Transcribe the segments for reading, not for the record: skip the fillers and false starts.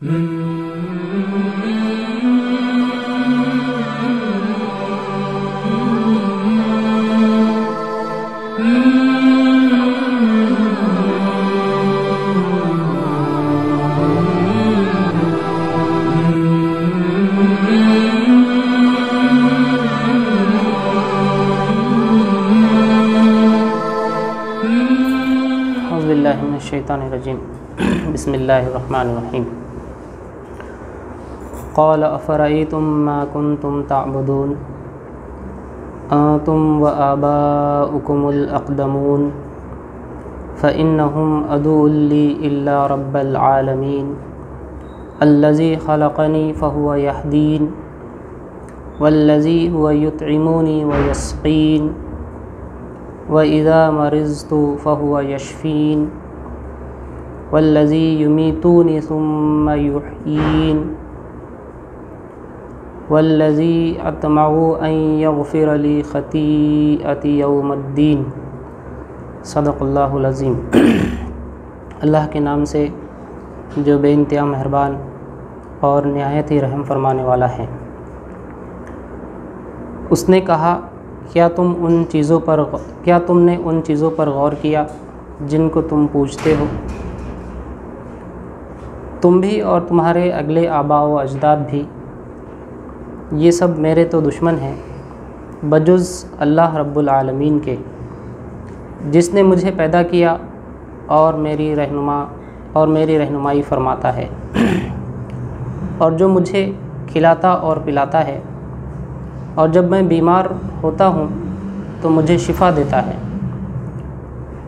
शैतानिर्रजीम बिस्मिल्लाहिर्रहमानिर्रहीम। क़ाल अफ़रअय्तुम मा कुन्तुम तअबुदून अंतुम व आबाउकुमुल अक़दमून फ़इन्नहुम अदुव्वुन ली इल्ला रब्बल आलमीन अल्लज़ी ख़लक़नी फ़हुव यहदीन वल्लज़ी हुव युतइमुनी व यस्क़ीन व इज़ा मरिज़्तु फ़हुव यशफ़ीन वल्लज़ी युमीतुनी सुम्मा युह्यीन वल्लज़ी अत्मउ अन यग़फ़िर ली ख़तीअती यौमद्दीन। सदक़ल्लाहुल अज़ीम। अल्लाह के नाम से जो बेइंतहा मेहरबान और निहायत ही रहम फरमाने वाला है। उसने कहा, क्या तुमने उन चीज़ों पर गौर किया जिनको तुम पूछते हो? तुम भी और तुम्हारे अगले आबा व अजदाद भी, ये सब मेरे तो दुश्मन हैं बजुज़ अल्लाह रब्बुल आलमीन के, जिसने मुझे पैदा किया और मेरी रहनुमाई फरमाता है और जो मुझे खिलाता और पिलाता है, और जब मैं बीमार होता हूँ तो मुझे शिफ़ा देता है,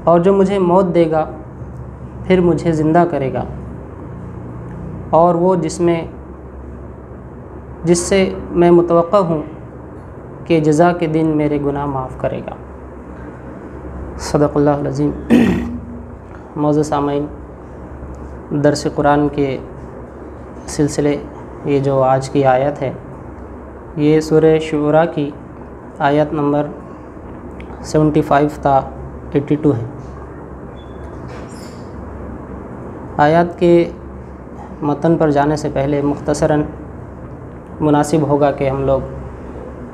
और जो मुझे मौत देगा फिर मुझे ज़िंदा करेगा, और वो जिससे मैं मुतवक्का हूँ कि जज़ा के दिन मेरे गुनाह माफ़ करेगा। सदक़ल्लाहुल अज़ीम। मौजूद सामईन, दर्स कुरान के सिलसिले, ये जो आज की आयत है ये सूरह शुरा की आयत नंबर 75 था 82 है। आयत के मतन पर जाने से पहले मुख्तसरन मुनासिब होगा कि हम लोग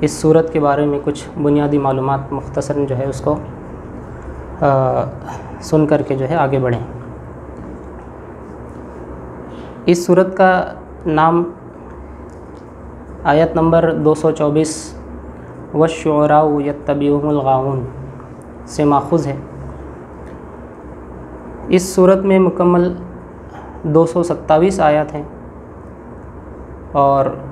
इस सूरत के बारे में कुछ बुनियादी मालूमात मुख्तसरन जो है उसको सुन कर के जो है आगे बढ़ें। इस सूरत का नाम आयत नंबर 224 वश्शुअराउ यत्तबिउहुमुल गावून से माखूज़ है। इस सूरत में मुकम्मल 227 आयत हैं और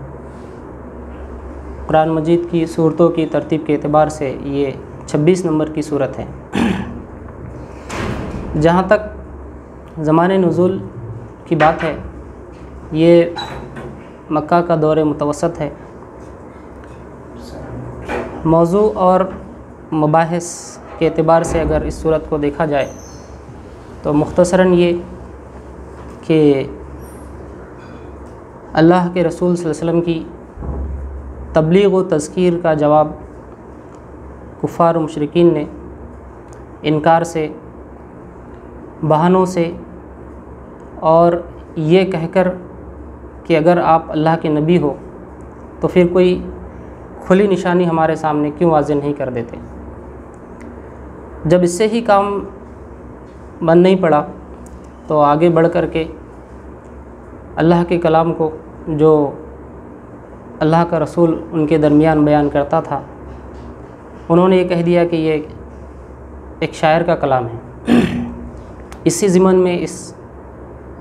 कुरान मजीद की सूरतों की तरतीब के एतबार से ये 26 नंबर की सूरत है। जहाँ तक ज़माने नुज़ूल की बात है, ये मक्का का दौर मुतवसत है। मौज़ू और मबाहिस के एतबार से अगर इस सूरत को देखा जाए तो मुख्तसरन ये कि अल्लाह के रसूल सल्लल्लाहु अलैहि वसल्लम की तबलीग व तज़कीर का जवाब कुफ़ार व मुशरिकीन ने इनकार से, बहानों से और ये कहकर कि अगर आप अल्लाह के नबी हो तो फिर कोई खुली निशानी हमारे सामने क्यों वाज़ेह नहीं कर देते। जब इससे ही काम बन नहीं पड़ा तो आगे बढ़ कर के अल्लाह के कलाम को, जो अल्लाह का रसूल उनके दरमियान बयान करता था, उन्होंने ये कह दिया कि ये एक शायर का कलाम है। इसी ज़िमन में इस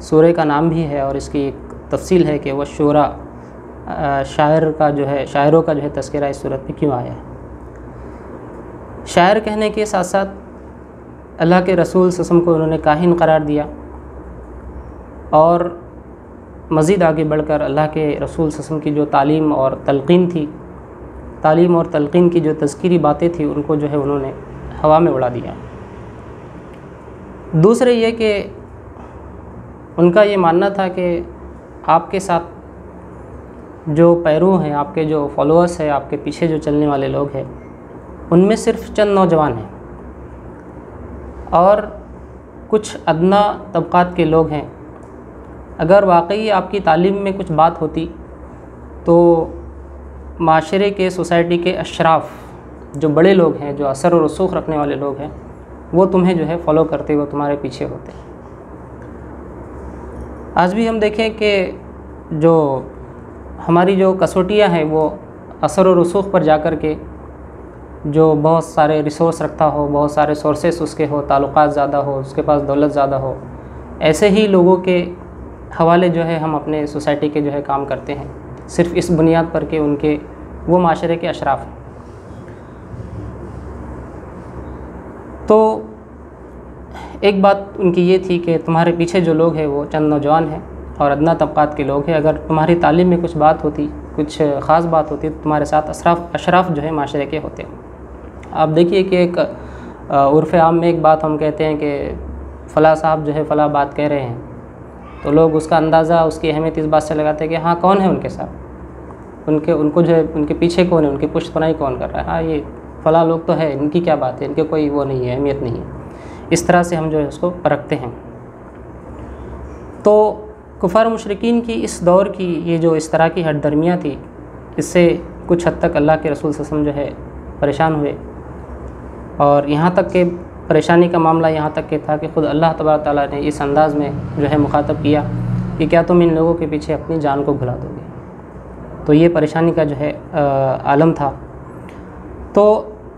सूरे का नाम भी है और इसकी एक तफसील है कि वह शुरा शायर का जो है, शायरों का जो है तज़किरा इस सूरत में क्यों आया है। शायर कहने के साथ साथ अल्लाह के रसूल सल्लल्लाहु अलैहि वसल्लम को उन्होंने काहिन करार दिया और मज़ीद आगे बढ़कर अल्लाह के रसूल सल्लल्लाहु अलैहि वसल्लम की जो तालीम और तलक़ीन की जो तज़कीरी बातें थी उनको जो है उन्होंने हवा में उड़ा दिया। दूसरे ये कि उनका ये मानना था कि आपके साथ जो पैरू हैं, आपके जो फॉलोअर्स हैं, आपके पीछे जो चलने वाले लोग हैं, उनमें सिर्फ चंद नौजवान हैं और कुछ अदना तबक़ात के लोग हैं अगर वाकई आपकी तालीम में कुछ बात होती तो माशरे के, सोसाइटी के अशराफ, जो बड़े लोग हैं, जो असर और रसूख रखने वाले लोग हैं, वो तुम्हें जो है फॉलो करते, वो तुम्हारे पीछे होते। आज भी हम देखें कि जो हमारी जो कसौटियाँ हैं वो असर और रसूख पर जा कर के, जो बहुत सारे रिसोर्स रखता हो, बहुत सारे सोर्सेस उसके हो, ताल्लुकात ज़्यादा हो, उसके पास दौलत ज़्यादा हो, ऐसे ही लोगों के हवाले जो है हम अपने सोसाइटी के जो है काम करते हैं, सिर्फ़ इस बुनियाद पर कि उनके वो माशरे के अशराफ हैं। तो एक बात उनकी ये थी कि तुम्हारे पीछे जो लोग हैं वो चंद नौजवान हैं और अदना तबक़ात के लोग हैं। अगर तुम्हारी तालीम में कुछ बात होती, कुछ ख़ास बात होती, तो तुम्हारे साथ अशराफ जो है माशरे के होते। आप देखिए कि एक उर्फ़ आम में एक बात हम कहते हैं कि फ़लाँ साहब जो है फ़लाँ बात कह रहे हैं, तो लोग उसका अंदाज़ा, उसकी अहमियत इस बात से लगाते हैं कि हाँ कौन है उनके साथ, उनको जो है उनके पीछे कौन है, उनकी पुश्तपनाही कौन कर रहा है, हाँ ये फ़लाँ लोग तो है, इनकी क्या बात है, इनके कोई वो नहीं है, अहमियत नहीं है। इस तरह से हम जो है उसको परखते हैं। तो कुफ़ार मुशरिकीन की इस दौर की ये जो इस तरह की हटदर्मियाँ थी, इससे कुछ हद तक अल्लाह के रसूल सल्लल्लाहु अलैहि वसल्लम जो है परेशान हुए, और यहाँ तक के परेशानी का मामला यहाँ तक के था कि ख़ुद अल्लाह तबारक तआला ने इस अंदाज़ में जो है मुखातब किया कि क्या तुम इन लोगों के पीछे अपनी जान को भुला दोगे। तो ये परेशानी का जो है आलम था। तो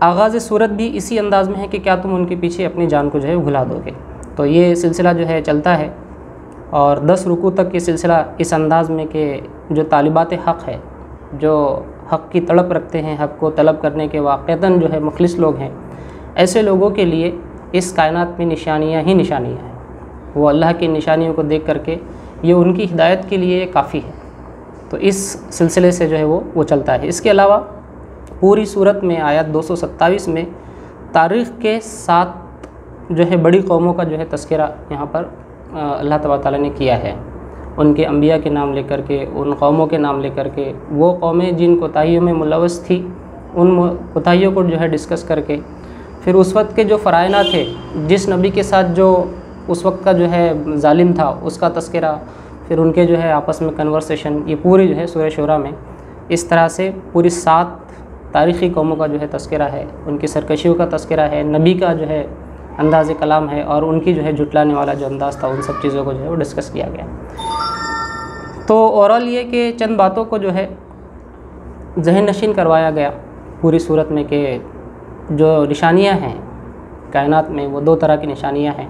आगाज़ सूरत भी इसी अंदाज़ में है कि क्या तुम उनके पीछे अपनी जान को जो है भुला दोगे। तो ये सिलसिला जो है चलता है, और 10 रुकू तक ये सिलसिला इस अंदाज़ में कि जो तालिबात हक़ है, जो हक़ की तड़प रखते हैं, हक़ को तलब करने के वाक़तन जो है मुखलिस लोग हैं, ऐसे लोगों के लिए इस कायनात में निशानियाँ ही निशानियाँ हैं। वो अल्लाह की निशानियों को देख करके ये उनकी हिदायत के लिए काफ़ी है। तो इस सिलसिले से जो है वो चलता है। इसके अलावा पूरी सूरत में आयत 227 में तारीख़ के 7 जो है बड़ी कौमों का जो है तज़किरा यहाँ पर अल्लाह तबारक तआला ने किया है। उनके अंबिया के नाम लेकर के, उन कौमों के नाम लेकर के, वो कौमें जिन कोताहियों में मुलव्वस थी, उन कोताहियों को जो है डिस्कस करके, फिर उस वक्त के जो फ़राइना थे, जिस नबी के साथ जो उस वक्त का जो है जालिम था, उसका तज़किरा, फिर उनके जो है आपस में कन्वर्सेशन, ये पूरी जो है सूरह शूरा में इस तरह से पूरी 7 तारीख़ी कौमों का जो है तज़किरा है, उनकी सरकशियों का तज़किरा है, नबी का जो है अंदाज़ कलाम है, और उनकी जो है जुटलाने वाला जो अंदाज़ था, उन सब चीज़ों को जो है वो डिस्कस किया गया। तो ओवरऑल ये कि चंद बातों को जो है ज़हन नशीन करवाया गया पूरी सूरत में कि जो निशानियां हैं कायनात में, वो 2 तरह की निशानियां हैं।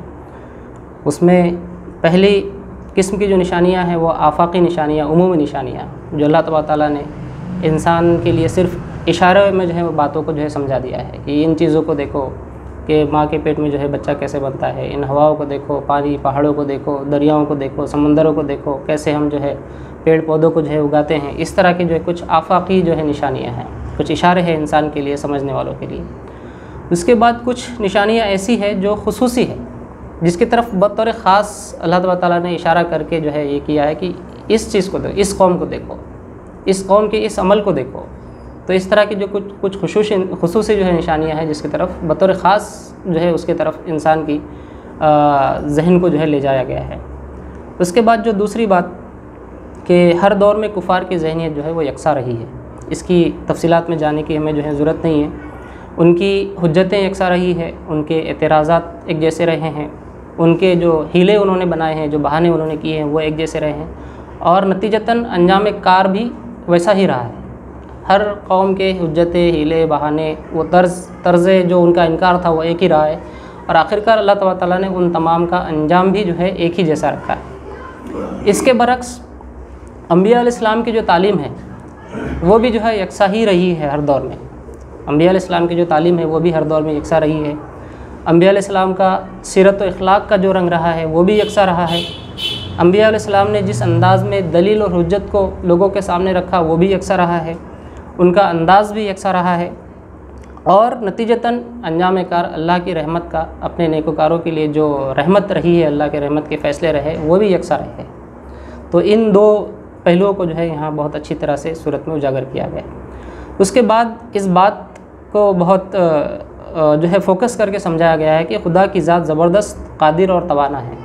उसमें पहली किस्म की जो निशानियां हैं वो आफाकी निशानियां, उमूमी निशानियां, जो अल्लाह तबारक तआला ने इंसान के लिए सिर्फ़ इशारे में जो है वो बातों को जो है समझा दिया है कि इन चीज़ों को देखो कि माँ के पेट में जो है बच्चा कैसे बनता है, इन हवाओं को देखो, पानी, पहाड़ों को देखो, दरियाओं को देखो, समंदरों को देखो, कैसे हम जो है पेड़ पौधों को जो है उगाते हैं। इस तरह की जो है कुछ आफाकी जो है निशानियाँ हैं, कुछ इशारे हैं इंसान के लिए, समझने वालों के लिए। उसके बाद कुछ निशानियाँ ऐसी है जो खुसूसी है, जिसकी तरफ बतौर ख़ास अल्लाह तआला ने इशारा करके जो है ये किया है कि इस चीज़ को देखो, इस कौम को देखो, इस कौम के इस अमल को देखो। तो इस तरह की जो कुछ खुसूसी जो है निशानियाँ हैं, जिसकी तरफ बतौर ख़ास जो है उसके तरफ इंसान की जहन को जो है ले जाया गया है। उसके बाद जो दूसरी बात कि हर दौर में कुफ़ार की जहनीत जो है वो यकसा रही है, इसकी तफसीलात में जाने की हमें जो है ज़रूरत नहीं है। उनकी हुज्जतें यकसा रही है, उनके एतराज़ात एक जैसे रहे हैं, उनके जो हीले उन्होंने बनाए हैं, जो बहाने उन्होंने किए हैं, वो एक जैसे रहे हैं, और नतीजतन अंजाम कार भी वैसा ही रहा है। हर कौम के हुज्जतें, हीले, बहाने, वो तर्ज़ जो उनका इनकार था वो एक ही रहा है, और आखिरकार अल्लाह तबारक तआला ने उन तमाम का अंजाम भी जो है एक ही जैसा रखा है। इसके बरक्स अंबिया अलैहिस्सलाम की जो तालीम है वो भी जो है यकसा ही रही है हर दौर में। अंबिया अलैहिस्सलाम की जो तालीम है वो भी हर दौर में यकसा रही है। अंबिया अलैहिस्सलाम का सीरत व इखलाक का जो रंग रहा है वो भी यकसा रहा है। अंबिया अलैहिस्सलाम ने जिस अंदाज़ में दलील और हुज्जत को लोगों के सामने रखा वो भी यकसा रहा है, उनका अंदाज़ भी यकसा रहा है, और नतीजतन अंजाम कार अल्लाह की रहमत का अपने नेकोकारों के लिए जो रहमत रही है, अल्लाह के रहमत के फ़ैसले रहे, वो भी यकसा रहे। तो इन 2 पहलुओं को जो है यहाँ बहुत अच्छी तरह से सूरत में उजागर किया गया। उसके बाद इस बात को बहुत जो है फोकस करके समझाया गया है कि खुदा की ज़ात ज़बरदस्त कादिर और तवाना है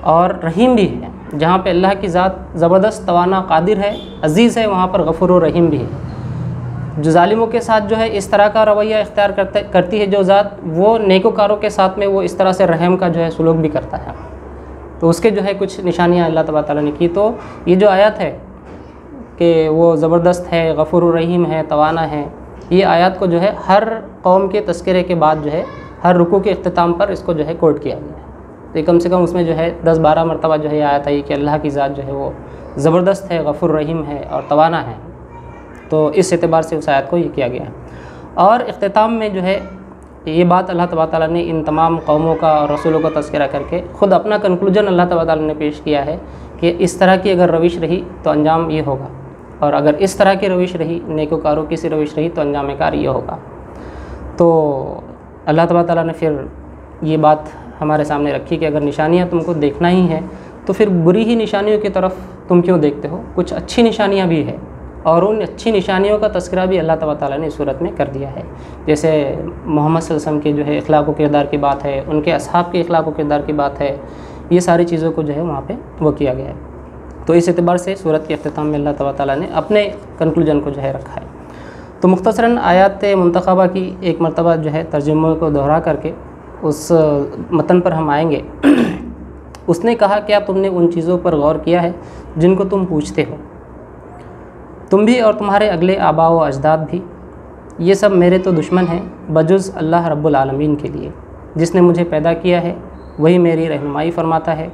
और रहीम भी है। जहाँ पे अल्लाह की ज़ात ज़बरदस्त तवाना कादिर है, अज़ीज़ है, वहाँ पर गफ़ूर और रहीम भी है। जो ज़ालिमों के साथ जो है इस तरह का रवैया इख्तियार करती है जो ज़ात, वो नेकोकारों के साथ में वो इस तरह से रहम का जो है सुलूक भी करता है। तो उसके जो है कुछ निशानियाँ अल्लाह तबारक तआला ने की। तो ये जो आयत है कि वो ज़बरदस्त है, गफ़ूर और रहीम है, तवाना है, ये आयत को जो है हर कौम के तज़किरे के बाद जो है हर रुकू के इख्तिताम पर इसको जो है कोट किया गया है। तो कम से कम उसमें जो है 10-12 मरतबा जो है ये आयत आई कि अल्लाह की ज़ात जो है वो ज़बरदस्त है, गफ़ूर रहीम है और तवाना है। तो इस एतबार से उस आयत को ये किया गया है। और इख्तिताम में जो है ये बात अल्लाह तबारक तआला ने इन तमाम कौमों का और रसूलों का तज़किरा करके ख़ुद अपना कंक्लूजन अल्लाह तबारक तआला ने पेश किया है कि इस तरह की अगर रविश रही तो अंजाम ये होगा, और अगर इस तरह की रविश रही, नेकोकारों की सी रविश रही, तो अंजाम कार ये होगा। तो अल्लाह तबारक तआला ने फिर ये बात हमारे सामने रखी कि अगर निशानियाँ तुमको देखना ही है तो फिर बुरी ही निशानियों की तरफ तुम क्यों देखते हो, कुछ अच्छी निशानियाँ भी है, और उन अच्छी निशानियों का तज़किरा भी अल्लाह तबारक तआला ने इस सूरत में कर दिया है। जैसे मोहम्मद सल्लल्लाहु अलैहि वसल्लम के जो है इखलाक़ व किरदार की बात है, उनके असहाब के इखलाक़ व किरदार की बात है, ये सारी चीज़ों को जो है वहाँ पे वो किया गया है। तो इस एतबार से सूरत के अख्तिताम में अल्लाह तबारक तआला ने अपने कंक्लूजन को जो है रखा है। तो मुख्तसरन आयात मुंतखबा की एक मरतबा जो है तर्जुमे को दोहरा करके उस मतन पर हम आएंगे। उसने कहा, क्या तुमने उन चीज़ों पर गौर किया है जिनको तुम पूछते हो? तुम भी और तुम्हारे अगले आबा व अजदाद भी, ये सब मेरे तो दुश्मन हैं बजुज़ अल्लाह रब्बुल आलमीन के लिए। जिसने मुझे पैदा किया है वही मेरी रहनुमाई फरमाता है,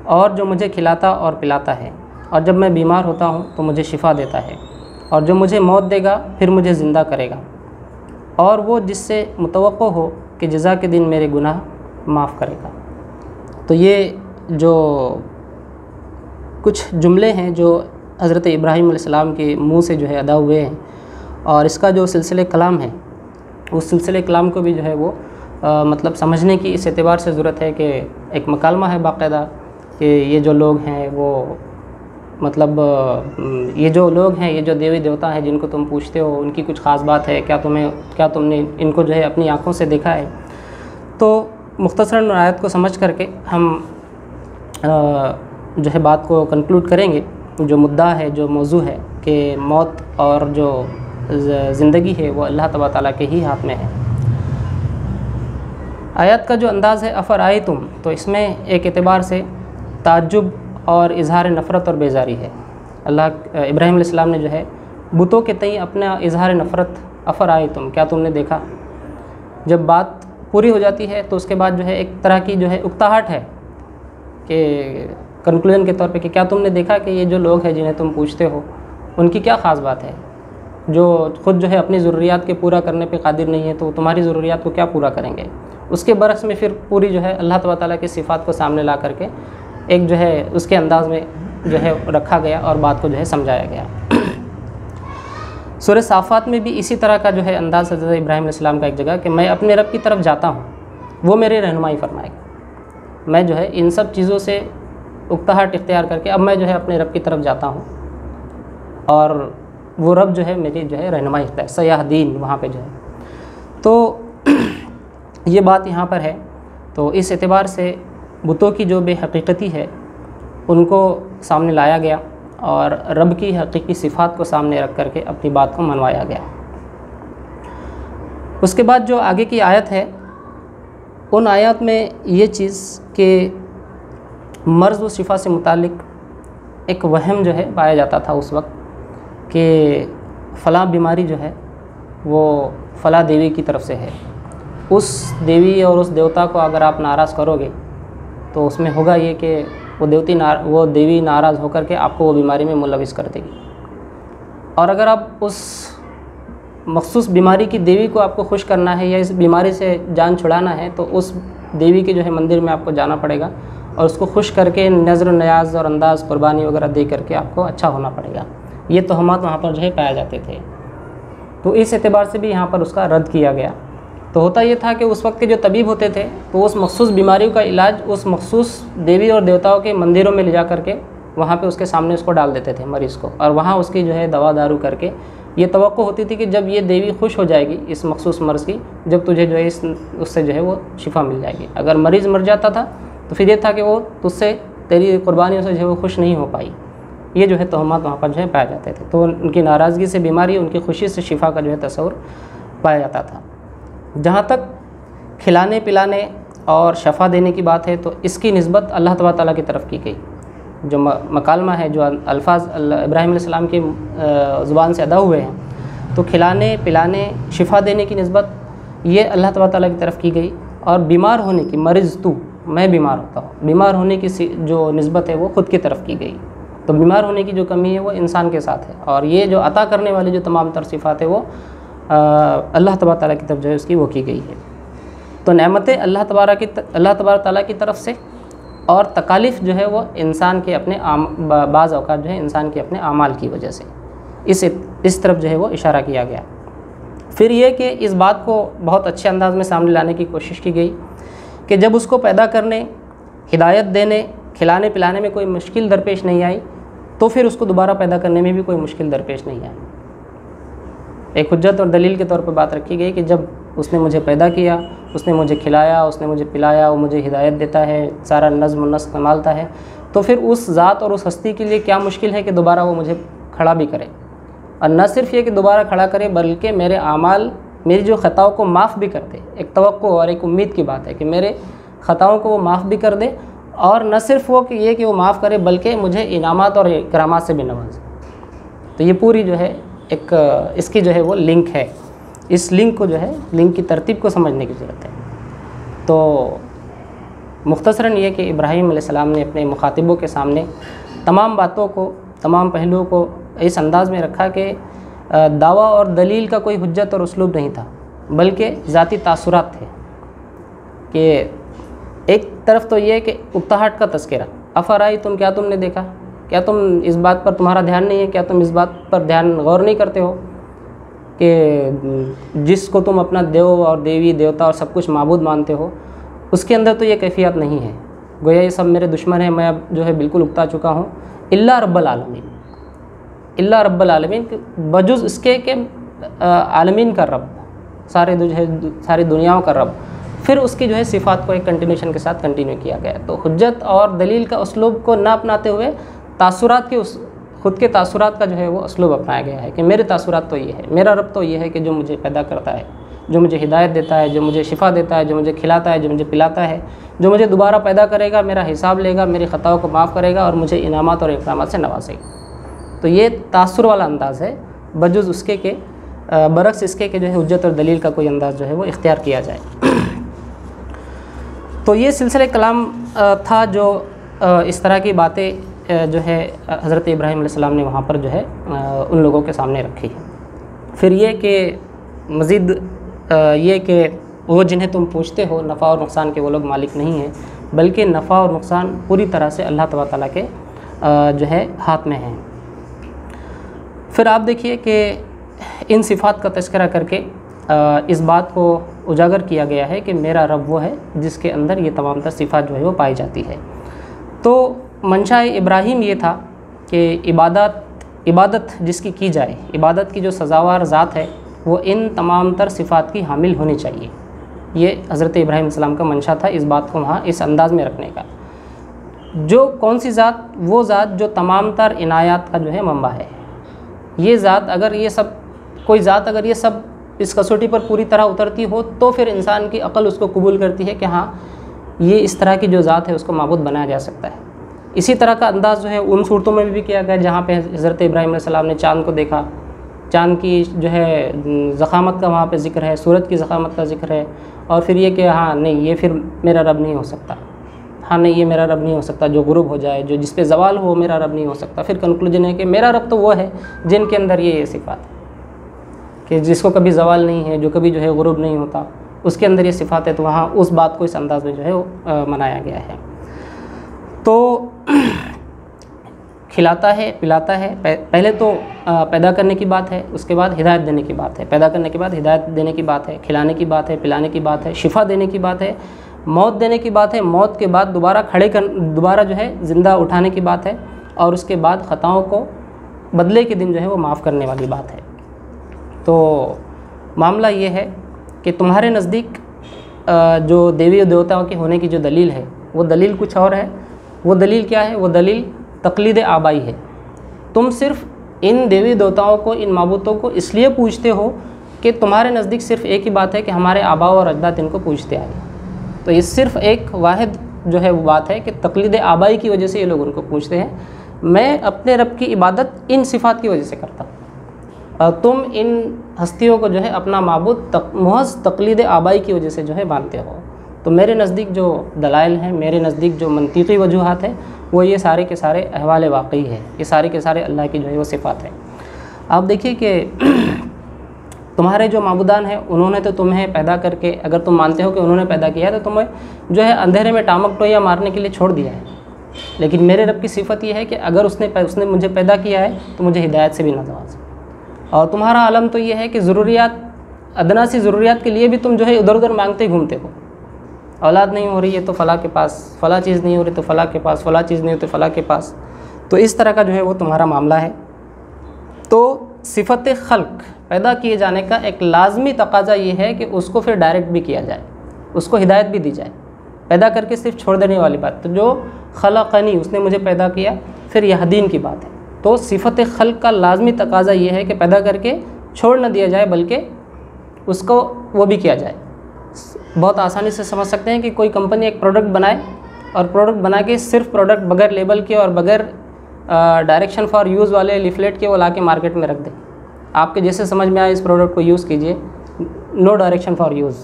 और जो मुझे खिलाता और पिलाता है, और जब मैं बीमार होता हूँ तो मुझे शिफा देता है, और जो मुझे मौत देगा फिर मुझे ज़िंदा करेगा, और वो जिससे मुतवक्को हो कि जज़ा के दिन मेरे गुनाह माफ़ करेगा। तो ये जो कुछ जुमले हैं जो हज़रत इब्राहीम अलैहिस्सलाम के मुंह से जो है अदा हुए हैं, और इसका जो सिलसिले कलाम है उस सिलसिले कलाम को भी जो है वो मतलब समझने की इस एतबार से ज़रूरत है कि एक मकालमा है बाकायदा कि ये जो लोग हैं वो मतलब ये जो लोग हैं, ये जो देवी देवता हैं जिनको तुम पूछते हो, उनकी कुछ ख़ास बात है क्या? तुमने इनको जो है अपनी आँखों से देखा है? तो मुख्तसरन आयत को समझ करके हम जो है बात को कंक्लूड करेंगे। जो मुद्दा है, जो मौजू है कि मौत और जो ज़िंदगी है वो अल्लाह तबारक तआला के ही हाथ में है। आयत का जो अंदाज़ है अफ़र तुम, तो इसमें एक एतबार से ताज्जुब और इज़हार नफ़रत और बेजारी है। अल्लाह इब्राहीम अलैहिस्सलाम ने जो है बुतों के तई अपना इज़हार नफ़रत, अफ़र तुम, क्या तुमने देखा? जब बात पूरी हो जाती है तो उसके बाद जो है एक तरह की जो है उकताहट है कि कंक्लूजन के तौर पे कि क्या तुमने देखा कि ये जो लोग हैं जिन्हें तुम पूछते हो उनकी क्या ख़ास बात है, जो ख़ुद जो है अपनी ज़रूरियात के पूरा करने पे कादिर नहीं है, तो तुम्हारी ज़रूरियात को क्या पूरा करेंगे? उसके बरक्स में फिर पूरी जो है अल्लाह तबारक तआला की सिफ़ात को सामने ला करके एक जो है उसके अंदाज़ में जो है रखा गया और बात को जो है समझाया गया। सूरह साफ़ात में भी इसी तरह का जो है अंदाज़ हज़रत इब्राहीम अलैहिस्सलाम का एक जगह कि मैं अपने रब की तरफ जाता हूँ, वो मेरे रहनुमाई फरमाएगा। मैं जो है इन सब चीज़ों से उकताहट इख्तियार करके अब मैं जो है अपने रब की तरफ जाता हूँ, और वो रब जो है मेरी जो है रहनुमाई इख्तियार सयाह दीन वहाँ पे जो है। तो ये बात यहाँ पर है। तो इस एतबार से बुतों की जो बेहकीकती है उनको सामने लाया गया और रब की हकीकी सिफ़ात को सामने रख करके अपनी बात को मनवाया गया। उसके बाद जो आगे की आयत है, उन आयत में ये चीज़ के मर्ज़ व शिफा से मुतालिक एक वहम जो है पाया जाता था उस वक्त कि फ़लाँ बीमारी जो है वो फ़लाँ देवी की तरफ से है। उस देवी और उस देवता को अगर आप नाराज़ करोगे तो उसमें होगा ये कि वो देवी नाराज़ होकर के आपको वो बीमारी में मुलविस कर देगी। और अगर आप उस मखसूस बीमारी की देवी को आपको खुश करना है या इस बीमारी से जान छुड़ाना है तो उस देवी के जो है मंदिर में आपको जाना पड़ेगा और उसको खुश करके नज़र न्याज और अंदाज़ कुर्बानी वगैरह दे करके आपको अच्छा होना पड़ेगा। ये तोहमत वहाँ पर जो है पाए जाते थे। तो इस एतबार से भी यहाँ पर उसका रद्द किया गया। तो होता ये था कि उस वक्त के जो तबीब होते थे तो उस मखसूस बीमारियों का इलाज उस मखसूस देवी और देवताओं के मंदिरों में ले जा करके वहाँ पे उसके सामने उसको डाल देते थे मरीज़ को, और वहाँ उसकी जो है दवा दारू करके ये तवक्को होती थी कि जब ये देवी खुश हो जाएगी इस मखसूस मर्ज़ की, जब तुझे जो है उससे जो है वो शिफा मिल जाएगी। अगर मरीज़ मर जाता था तो फिर ये था कि वो तुझसे तेरी कुर्बानियों से जो है वो खुश नहीं हो पाई। ये जो है तोहमत वहाँ पर जो है पाए जाते थे। तो उनकी नाराज़गी से बीमारी, उनकी खुशी से शिफा का जो है तस्वुर पाया जाता था। जहाँ तक खिलाने पिलाने और शफ़ा देने की बात है तो इसकी निस्बत अल्लाह तबारक तआला की तरफ की गई। जो मकालमा है, जो अल्फाज इब्राहीम अलैहिस्सलाम की ज़ुबान से अदा हुए हैं, तो खिलाने पिलाने शिफा देने की निस्बत ये अल्लाह तबारक तआला की तरफ की गई। और बीमार होने की, मरीज़ तू, मैं बीमार होता हूँ, बीमार होने की जो निस्बत है वो ख़ुद की तरफ की गई। तो बीमार होने की जो कमी है वो इंसान के साथ है, और ये जो अता करने वाली जो तमाम तर सिफ़ात है वो अल्लाह तबारक तआला की तरफ जो है उसकी वो की गई है। तो नेमतें अल्लाह तबारक तआला की तरफ से, और तकालीफ़ जो है वो इंसान के अपने बाज़ औक़ात जो है इंसान के अपने आमाल की वजह से इस तरफ जो है वो इशारा किया गया। फिर ये कि इस बात को बहुत अच्छे अंदाज में सामने लाने की कोशिश की गई कि जब उसको पैदा करने, हिदायत देने, खिलाने पिलाने में कोई मुश्किल दरपेश नहीं आई, तो फिर उसको दोबारा पैदा करने में भी कोई मुश्किल दरपेश नहीं आई। एक हुज्जत और दलील के तौर पर बात रखी गई कि जब उसने मुझे पैदा किया, उसने मुझे खिलाया, उसने मुझे पिलाया, वो मुझे हिदायत देता है, सारा नज़्म नस्क संभालता है, तो फिर उस ज़ात और उस हस्ती के लिए क्या मुश्किल है कि दोबारा वो मुझे खड़ा भी करे। और न सिर्फ़ ये कि दोबारा खड़ा करे, बल्कि मेरे आमाल, मेरी जो ख़ताओं को माफ़ भी कर दे। एक तवक्को और एक उम्मीद की बात है कि मेरे ख़ताओं को वो माफ़ भी कर दे, और न सिर्फ़ वो कि ये कि वो माफ़ करे, बल्कि मुझे इनामात और इकरामात से भी नवाजे। तो ये पूरी जो है एक इसकी जो है वो लिंक है। इस लिंक को जो है, लिंक की तरतीब को समझने की ज़रूरत है। तो मुख्तसरन ये कि इब्राहीम अलैहिस्सलाम ने अपने मुखातिबों के सामने तमाम बातों को, तमाम पहलुओं को इस अंदाज़ में रखा कि दावा और दलील का कोई हुज्जत और उसलूब नहीं था, बल्कि ज़ाती तासुरात थे। कि एक तरफ तो ये कि उकताहट का तज़किरा, अफ़राई तुम, क्या तुमने देखा, क्या तुम इस बात पर तुम्हारा ध्यान नहीं है, क्या तुम इस बात पर ध्यान गौर नहीं करते हो कि जिसको तुम अपना देव और देवी देवता और सब कुछ माबूद मानते हो, उसके अंदर तो ये कैफियत नहीं है। गोया ये सब मेरे दुश्मन हैं, मैं अब जो है बिल्कुल उकता चुका हूँ। इल्ला रब्बल आलमीन, इल्ला रब्बल आलमीन, बजुज़ इसके के आलमीन का रब, सारे जो है सारी दुनियाओं का रब। फिर उसकी जो है सिफ़ात को एक कंटिन्यूशन के साथ कंटिन्यू किया गया। तो हुज्जत और दलील का उसलूब को ना अपनाते हुए तासुरात के ख़ुद के तासुरात का जो है वो उसलूब अपनाया गया है कि मेरे तासुरात तो ये है, मेरा रब तो ये है कि जो मुझे पैदा करता है, जो मुझे हिदायत देता है, जो मुझे शिफा देता है, जो मुझे खिलाता है, जो मुझे पिलाता है, जो मुझे दोबारा पैदा करेगा, मेरा हिसाब लेगा, मेरी ख़ताओं को माफ़ करेगा और मुझे इनामात और इकरामात से नवाजेगा। तो ये तासुर वाला अंदाज़ है, बजुज़ उसके के बरक्स इसके के जो है हुज्जत और दलील का कोई अंदाज़ जो है वो इख्तियार किया जाए। तो ये सिलसिले कलाम था जो इस तरह की बातें जो है हज़रत इब्राहीम अलैहिस्सलाम ने वहाँ पर जो है उन लोगों के सामने रखी है। फिर ये कि मज़ीद ये कि वो जिन्हें तुम पूछते हो नफ़ा और नुकसान के, वो लोग मालिक नहीं हैं, बल्कि नफ़ा और नुकसान पूरी तरह से अल्लाह तबारक तआला के जो है हाथ में हैं। फिर आप देखिए कि इन सिफ़ात का तज़किरा करके इस बात को उजागर किया गया है कि मेरा रब वो है जिसके अंदर ये तमाम तर सिफ़ात जो है वो पाई जाती है। तो मंशा इब्राहीम ये था कि इबादत जिसकी की जाए, इबादत की जो सज़ावार ज़ात है वो इन तमाम तर सिफ़ात की हामिल होनी चाहिए। ये हज़रत इब्राहीम अलैहिस्सलाम का मंशा था इस बात को वहाँ इस अंदाज़ में रखने का। जो कौन सी ज़ात, वो ज़ात जो तमाम तर इनायात का जो है मंबा है। ये ज़ात अगर ये सब, कोई ज़ात अगर ये सब इस कसौटी पर पूरी तरह उतरती हो तो फिर इंसान की अक़ल उसको कबूल करती है कि हाँ ये इस तरह की जो ज़ात है उसको माबूद बनाया जा सकता है। इसी तरह का अंदाज़ जो है उन सूरतों में भी किया गया जहाँ पे हज़रत इब्राहीम अलैहिस्सलाम ने चाँद को देखा, चाँद की जो है ज़ख़ामत का वहाँ पे ज़िक्र है, सूरज की ज़ख़ामत का ज़िक्र है। और फिर ये कि हाँ नहीं ये फिर मेरा रब नहीं हो सकता, हाँ नहीं ये मेरा रब नहीं हो सकता, जो गुरूब हो जाए, जो जिस पे ज़वाल हो मेरा रब नहीं हो सकता। फिर कंक्लूजन है कि मेरा रब तो वो है जिनके अंदर ये सिफ़ात है कि जिसको कभी ज़वाल नहीं है, जो कभी जो है गुरूब नहीं होता, उसके अंदर ये सिफ़ात है। तो वहाँ उस बात को इस अंदाज़ में जो है वो मनाया गया है। तो खिलाता है, पिलाता है, पहले तो पैदा करने की बात है, उसके बाद हिदायत देने की बात है, पैदा करने के बाद हिदायत देने की बात है, खिलाने की बात है, पिलाने की बात है, शिफा देने की बात है, मौत देने की बात है, मौत के बाद दोबारा जो है ज़िंदा उठाने की बात है, और उसके बाद ख़ताओं को बदले के दिन जो है वो माफ़ करने वाली बात है। तो मामला ये है कि तुम्हारे नज़दीक जो देवी और देवताओं के होने की जो दलील है वो दलील कुछ और है, वो दलील क्या है? वो दलील तकलीद आबाई है। तुम सिर्फ इन देवी देवताओं को, इन माबूतों को इसलिए पूजते हो कि तुम्हारे नज़दीक सिर्फ एक ही बात है कि हमारे आबा और अजदाद इनको पूजते आए। तो ये सिर्फ एक वाहिद जो है वो बात है कि तकलीद आबाई की वजह से ये लोग उनको पूजते हैं। मैं अपने रब की इबादत इन सिफ़ात की वजह से करता हूँ, तुम इन हस्तियों को जो है अपना माबूद महज़ तकलीद आबाई की वजह से जो है मानते हो। तो मेरे नज़दीक जो दलाइल हैं, मेरे नज़दीक जो मंतिकी वजूहात हैं, वो ये सारे के सारे अहवाल वाक़ई है, ये सारे के सारे अल्लाह की जो है वो सिफ़ात है। आप देखिए कि तुम्हारे जो माबूदान हैं उन्होंने तो तुम्हें पैदा करके, अगर तुम मानते हो कि उन्होंने पैदा किया है, तो तुम्हें जो है अंधेरे में टामक टोइयाँ मारने के लिए छोड़ दिया है। लेकिन मेरे रब की सिफ़त ये है कि अगर उसने मुझे पैदा किया है तो मुझे हिदायत से भी नवाज़। और तुम्हारा आलम तो ये है कि ज़रूरियात, अदना सी ज़रूरियात के लिए भी तुम जो है इधर उधर मांगते घूमते हो। औलाद नहीं हो रही है तो फ़लाँ के पास, फ़लाँ चीज़ नहीं हो रही तो फ़लाँ के पास, फ़लाँ चीज़ नहीं हो तो फ़लाँ के पास। तो इस तरह का जो है वो तुम्हारा मामला है। तो सिफ़त खल्क़, पैदा किए जाने का एक लाजमी तकाज़ा ये है कि उसको फिर डायरेक्ट भी किया जाए, उसको हिदायत भी दी जाए। पैदा करके सिर्फ छोड़ देने वाली बात, तो जो खलक़नी, उसने मुझे पैदा किया, फिर यहदीन की बात है। तो सिफ़त खल्क़ का लाजमी तकाज़ा ये है कि पैदा करके छोड़ न दिया जाए, बल्कि उसको वो भी किया जाए। बहुत आसानी से समझ सकते हैं कि कोई कंपनी एक प्रोडक्ट बनाए और प्रोडक्ट बना के सिर्फ प्रोडक्ट बगैर लेबल के और बगैर डायरेक्शन फॉर यूज़ वाले लिफलेट के वो ला के मार्केट में रख दे। आपके जैसे समझ में आए इस प्रोडक्ट को यूज़ कीजिए, नो डायरेक्शन फॉर यूज़।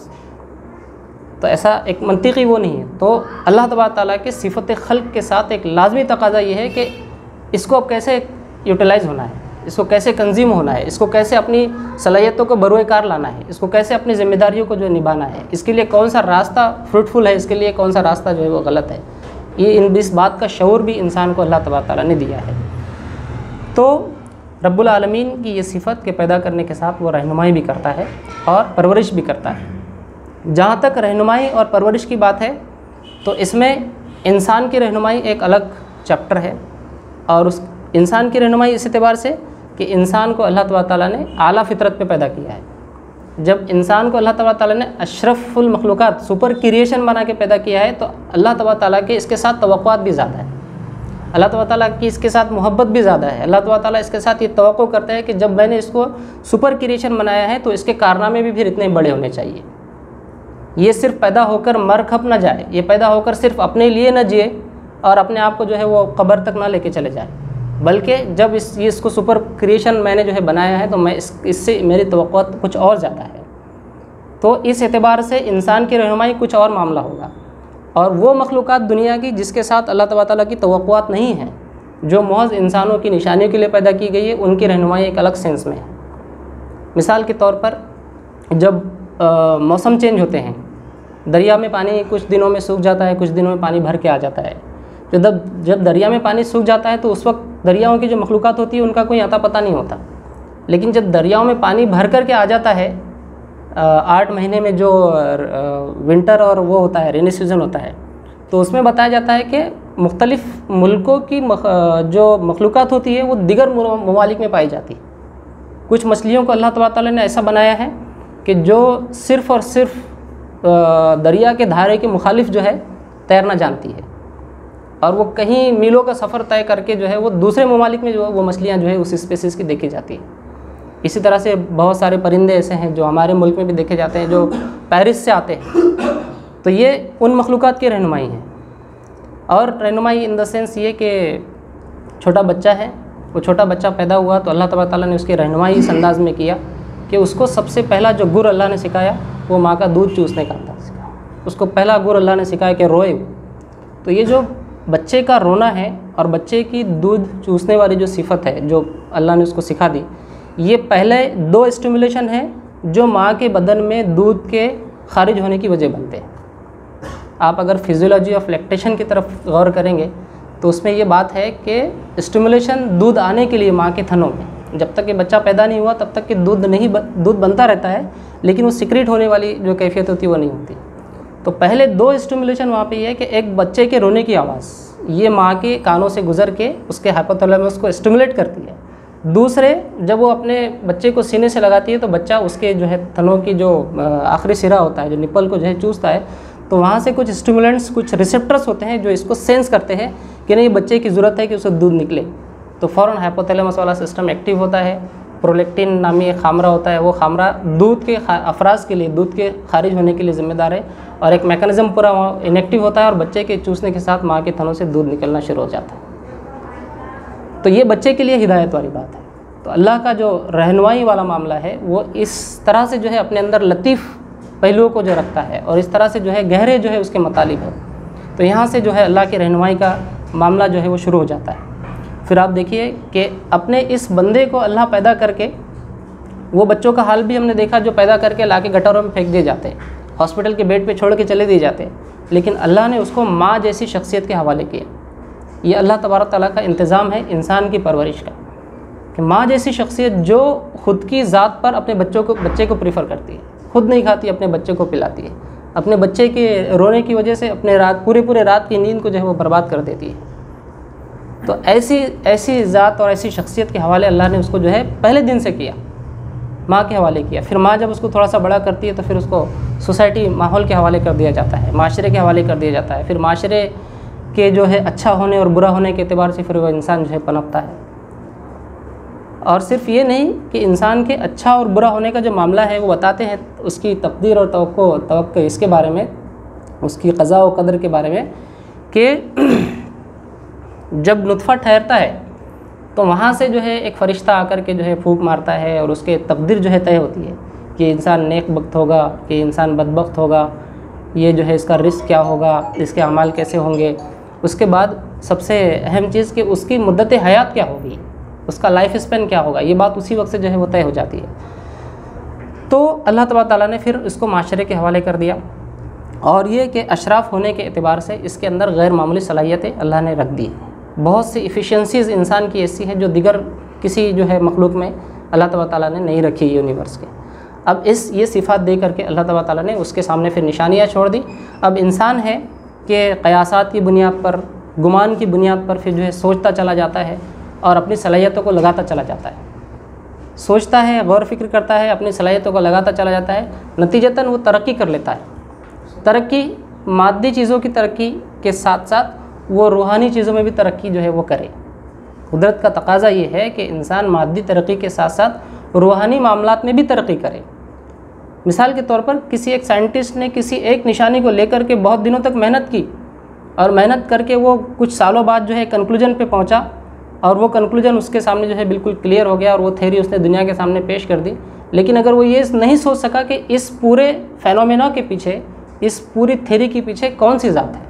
तो ऐसा एक मंतिकी वो नहीं है। तो अल्लाह तबारक ताला के सिफ़त खल्क़ के साथ एक लाजमी तकाज़ा ये है कि इसको अब कैसे यूटिलाइज़ होना है, इसको कैसे कंज्यूम होना है, इसको कैसे अपनी सलाहियतों को बरोए कार लाना है, इसको कैसे अपनी ज़िम्मेदारियों को जो निभाना है, इसके लिए कौन सा रास्ता फ्रूटफुल है, इसके लिए कौन सा रास्ता जो है वो गलत है। ये इस बात का शऊर भी इंसान को अल्लाह तबारक ताला ने दिया है। तो रब्बुल आलमीन की ये सिफ़त के पैदा करने के साथ वो रहनुमाई भी करता है और परवरिश भी करता है। जहाँ तक रहनुमाई और परवरिश की बात है तो इसमें इंसान की रहनुमाई एक अलग चैप्टर है। और उस इंसान की रहनुमाई इस एतबार से कि इंसान को अल्लाह तबारक ताला ने आला फितरत पे पैदा किया है। जब इंसान को अल्लाह तबारक ताला ने अशरफुल मखलूक़ात, सुपर क्रिएशन बना के पैदा किया है, तो अल्लाह तबारक ताला के इसके साथ तवक्कुआत भी ज़्यादा है, अल्लाह तबारक ताला की इसके साथ मोहब्बत भी ज़्यादा है। अल्लाह तबारक ताला इसके साथ ये तवक्को करता है कि जब मैंने इसको सुपर क्रिएशन बनाया है तो इसके कारनामे भी फिर इतने बड़े होने चाहिए। ये सिर्फ पैदा होकर मर खप ना जाए, ये पैदा होकर सिर्फ अपने लिए न जिए और अपने आप को जो है वो कब्र तक ना लेके चले जाए, बल्कि जब इसको सुपर क्रिएशन मैंने जो है बनाया है तो मैं इससे मेरी तवक्कुआत कुछ और ज़्यादा है। तो इस एतबार से इंसान की रहनुमाई कुछ और मामला होगा। और वो मखलूक़ात दुनिया की जिसके साथ अल्लाह तबारक ताला की तवक्कुआत नहीं है, जो महज़ इंसानों की निशानियों के लिए पैदा की गई है, उनकी रहनुमाई एक अलग सेंस में है। मिसाल के तौर पर जब मौसम चेंज होते हैं, दरिया में पानी कुछ दिनों में सूख जाता है, कुछ दिनों में पानी भर के आ जाता है। जब दरिया में पानी सूख जाता है तो उस वक्त दरियाओं की जो मखलूक़ात होती है उनका कोई अता पता नहीं होता। लेकिन जब दरियाओं में पानी भर कर के आ जाता है, 8 महीने में जो विंटर और वो होता है, रेनी सीज़न होता है, तो उसमें बताया जाता है कि मुख्तलिफ़ मुल्कों की जो मखलूक़ात होती है वो दिगर ममालिक में पाई जाती है। कुछ मछलियों को अल्लाह तबारक ताला ने ऐसा बनाया है कि जो सिर्फ़ और सिर्फ दरिया के धारे के मुखालिफ जो है तैरना जानती है, और वो कहीं मीलों का सफ़र तय करके जो है वो दूसरे ममालिक में जो है वो मछलियाँ जो है उस स्पीसीज़ की देखी जाती है। इसी तरह से बहुत सारे परिंदे ऐसे हैं जो हमारे मुल्क में भी देखे जाते हैं, जो पेरिस से आते हैं। तो ये उन मखलूक़ात की रहनुमाई है। और रहनुमाई इन द सेंस ये कि छोटा बच्चा है, वो छोटा बच्चा पैदा हुआ तो अल्लाह तबारक ताला ने उसकी रहनुमाई इस अंदाज़ में किया कि उसको सबसे पहला जो गुर अल्लाह ने सिखाया वो माँ का दूध चूसने का था। उसको पहला गुर अल्लाह ने सिखाया कि रोए। तो ये जो बच्चे का रोना है और बच्चे की दूध चूसने वाली जो सिफ़त है जो अल्लाह ने उसको सिखा दी, ये पहले 2 स्टिमुलेशन है जो माँ के बदन में दूध के खारिज होने की वजह बनते हैं। आप अगर फिजियोलॉजी ऑफ लैक्टेशन की तरफ गौर करेंगे तो उसमें ये बात है कि स्टिमुलेशन दूध आने के लिए माँ के थनों में, जब तक ये बच्चा पैदा नहीं हुआ तब तक कि दूध बनता रहता है, लेकिन वो सिक्रेट होने वाली जो कैफियत होती है वो नहीं होती। तो पहले 2 स्टिमुलेशन वहाँ पे ये है कि एक बच्चे के रोने की आवाज़ ये माँ के कानों से गुजर के उसके हाइपोथैलेमस को स्टिमुलेट करती है। दूसरे, जब वो अपने बच्चे को सीने से लगाती है तो बच्चा उसके जो है थनों की जो आखिरी सिरा होता है, जो निप्पल को जो है चूसता है, तो वहाँ से कुछ स्टिमुलेंट्स, कुछ रिसेप्टर्स होते हैं जो इसको सेंस करते हैं कि नहीं बच्चे की ज़रूरत है कि उसे दूध निकले, तो फ़ौरन हाइपोथैलेमस वाला सिस्टम एक्टिव होता है। प्रोलेक्टिन नामी एक खामरा होता है, वो खामरा दूध के अफराज के लिए, दूध के खारिज होने के लिए ज़िम्मेदार है, और एक मैकेनिज़्म पूरा इनएक्टिव होता है और बच्चे के चूसने के साथ माँ के थनों से दूध निकलना शुरू हो जाता है। तो ये बच्चे के लिए हिदायत वाली बात है। तो अल्लाह का जो रहनुमाई वाला मामला है वो इस तरह से जो है अपने अंदर लतीफ़ पहलुओं को जो रखता है और इस तरह से जो है गहरे जो है उसके मुतालिब है। तो यहाँ से जो है अल्लाह की रहनुमाई का मामला जो है वो शुरू हो जाता है। फिर आप देखिए कि अपने इस बंदे को अल्लाह पैदा करके, वो बच्चों का हाल भी हमने देखा जो पैदा करके लाके गटरों में फेंक दिए जाते हैं, हॉस्पिटल के बेड पे छोड़ के चले दिए जाते हैं, लेकिन अल्लाह ने उसको माँ जैसी शख्सियत के हवाले किया। ये अल्लाह तबारक तआला का इंतज़ाम है इंसान की परवरिश का, कि माँ जैसी शख्सियत जो ख़ुद की ज़ात पर अपने बच्चे को प्रीफर करती है, खुद नहीं खाती, अपने बच्चे को पिलाती है, अपने बच्चे के रोने की वजह से अपने पूरे रात की नींद को जो है वो बर्बाद कर देती है। तो ऐसी ज़ात और ऐसी शख्सियत के हवाले अल्लाह ने उसको जो है पहले दिन से किया, माँ के हवाले किया। फिर माँ जब उसको थोड़ा सा बड़ा करती है तो फिर उसको सोसाइटी, माहौल के हवाले कर दिया जाता है, माशरे के हवाले कर दिया जाता है। फिर माशरे के जो है अच्छा होने और बुरा होने के एतबार से फिर वो इंसान जो है पनपता है। और सिर्फ ये नहीं कि इंसान के अच्छा और बुरा होने का जो मामला है वो बताते हैं उसकी तकदीर और तवक्को इसके बारे में, उसकी क़ज़ा व क़दर के बारे में, कि जब नुत्फ़ा ठहरता है तो वहाँ से जो है एक फ़रिश्ता आकर के जो है फूंक मारता है और उसके तकदीर जो है तय होती है कि इंसान नेक बख्त होगा, कि इंसान बदबख्त होगा, ये जो है इसका रिस्क क्या होगा, इसके अमाल कैसे होंगे। उसके बाद सबसे अहम चीज़ कि उसकी मुद्दत हयात क्या होगी, उसका लाइफ स्पेन क्या होगा, ये बात उसी वक्त से जो है वो तय हो जाती है। तो अल्लाह तबारक तआला ने फिर इसको माशरे के हवाले कर दिया, और ये कि अशराफ होने के एतबार से इसके अंदर गैर मामूली सलाहियतें अल्लाह ने रख दी है। बहुत सी इफ़िशियंसीज़ इंसान की ऐसी है जो दिगर किसी जो है मखलूक में अल्लाह तबारक तआला ने नहीं रखी यूनिवर्स के। अब ये सिफ़ात दे करके अल्लाह तबारक तआला ने उसके सामने फिर निशानियाँ छोड़ दी। अब इंसान है कि क़यासात की बुनियाद पर, गुमान की बुनियाद पर फिर जो है सोचता चला जाता है और अपनी सलाहियतों को लगाता चला जाता है, सोचता है, गौर फिक्र करता है, अपनी सलाहियतों को लगाता चला जाता है, नतीजतन वो तरक्की कर लेता है। तरक्की मादी चीज़ों की तरक्की के साथ साथ वो रूहानी चीज़ों में भी तरक्की जो है वो करे। कुदरत का तकाज़ा ये है कि इंसान मादी तरक्की के साथ साथ रूहानी मामलात में भी तरक्की करे। मिसाल के तौर पर किसी एक साइंटिस्ट ने किसी एक निशानी को लेकर के बहुत दिनों तक मेहनत की, और मेहनत करके वो कुछ सालों बाद जो है कंक्लूजन पे पहुंचा, और वो कंक्लूजन उसके सामने जो है बिल्कुल क्लियर हो गया और वो थ्योरी उसने दुनिया के सामने पेश कर दी। लेकिन अगर वो ये नहीं सोच सका कि इस पूरे फेनोमेना के पीछे, इस पूरी थ्योरी के पीछे कौन सी ज़ात है,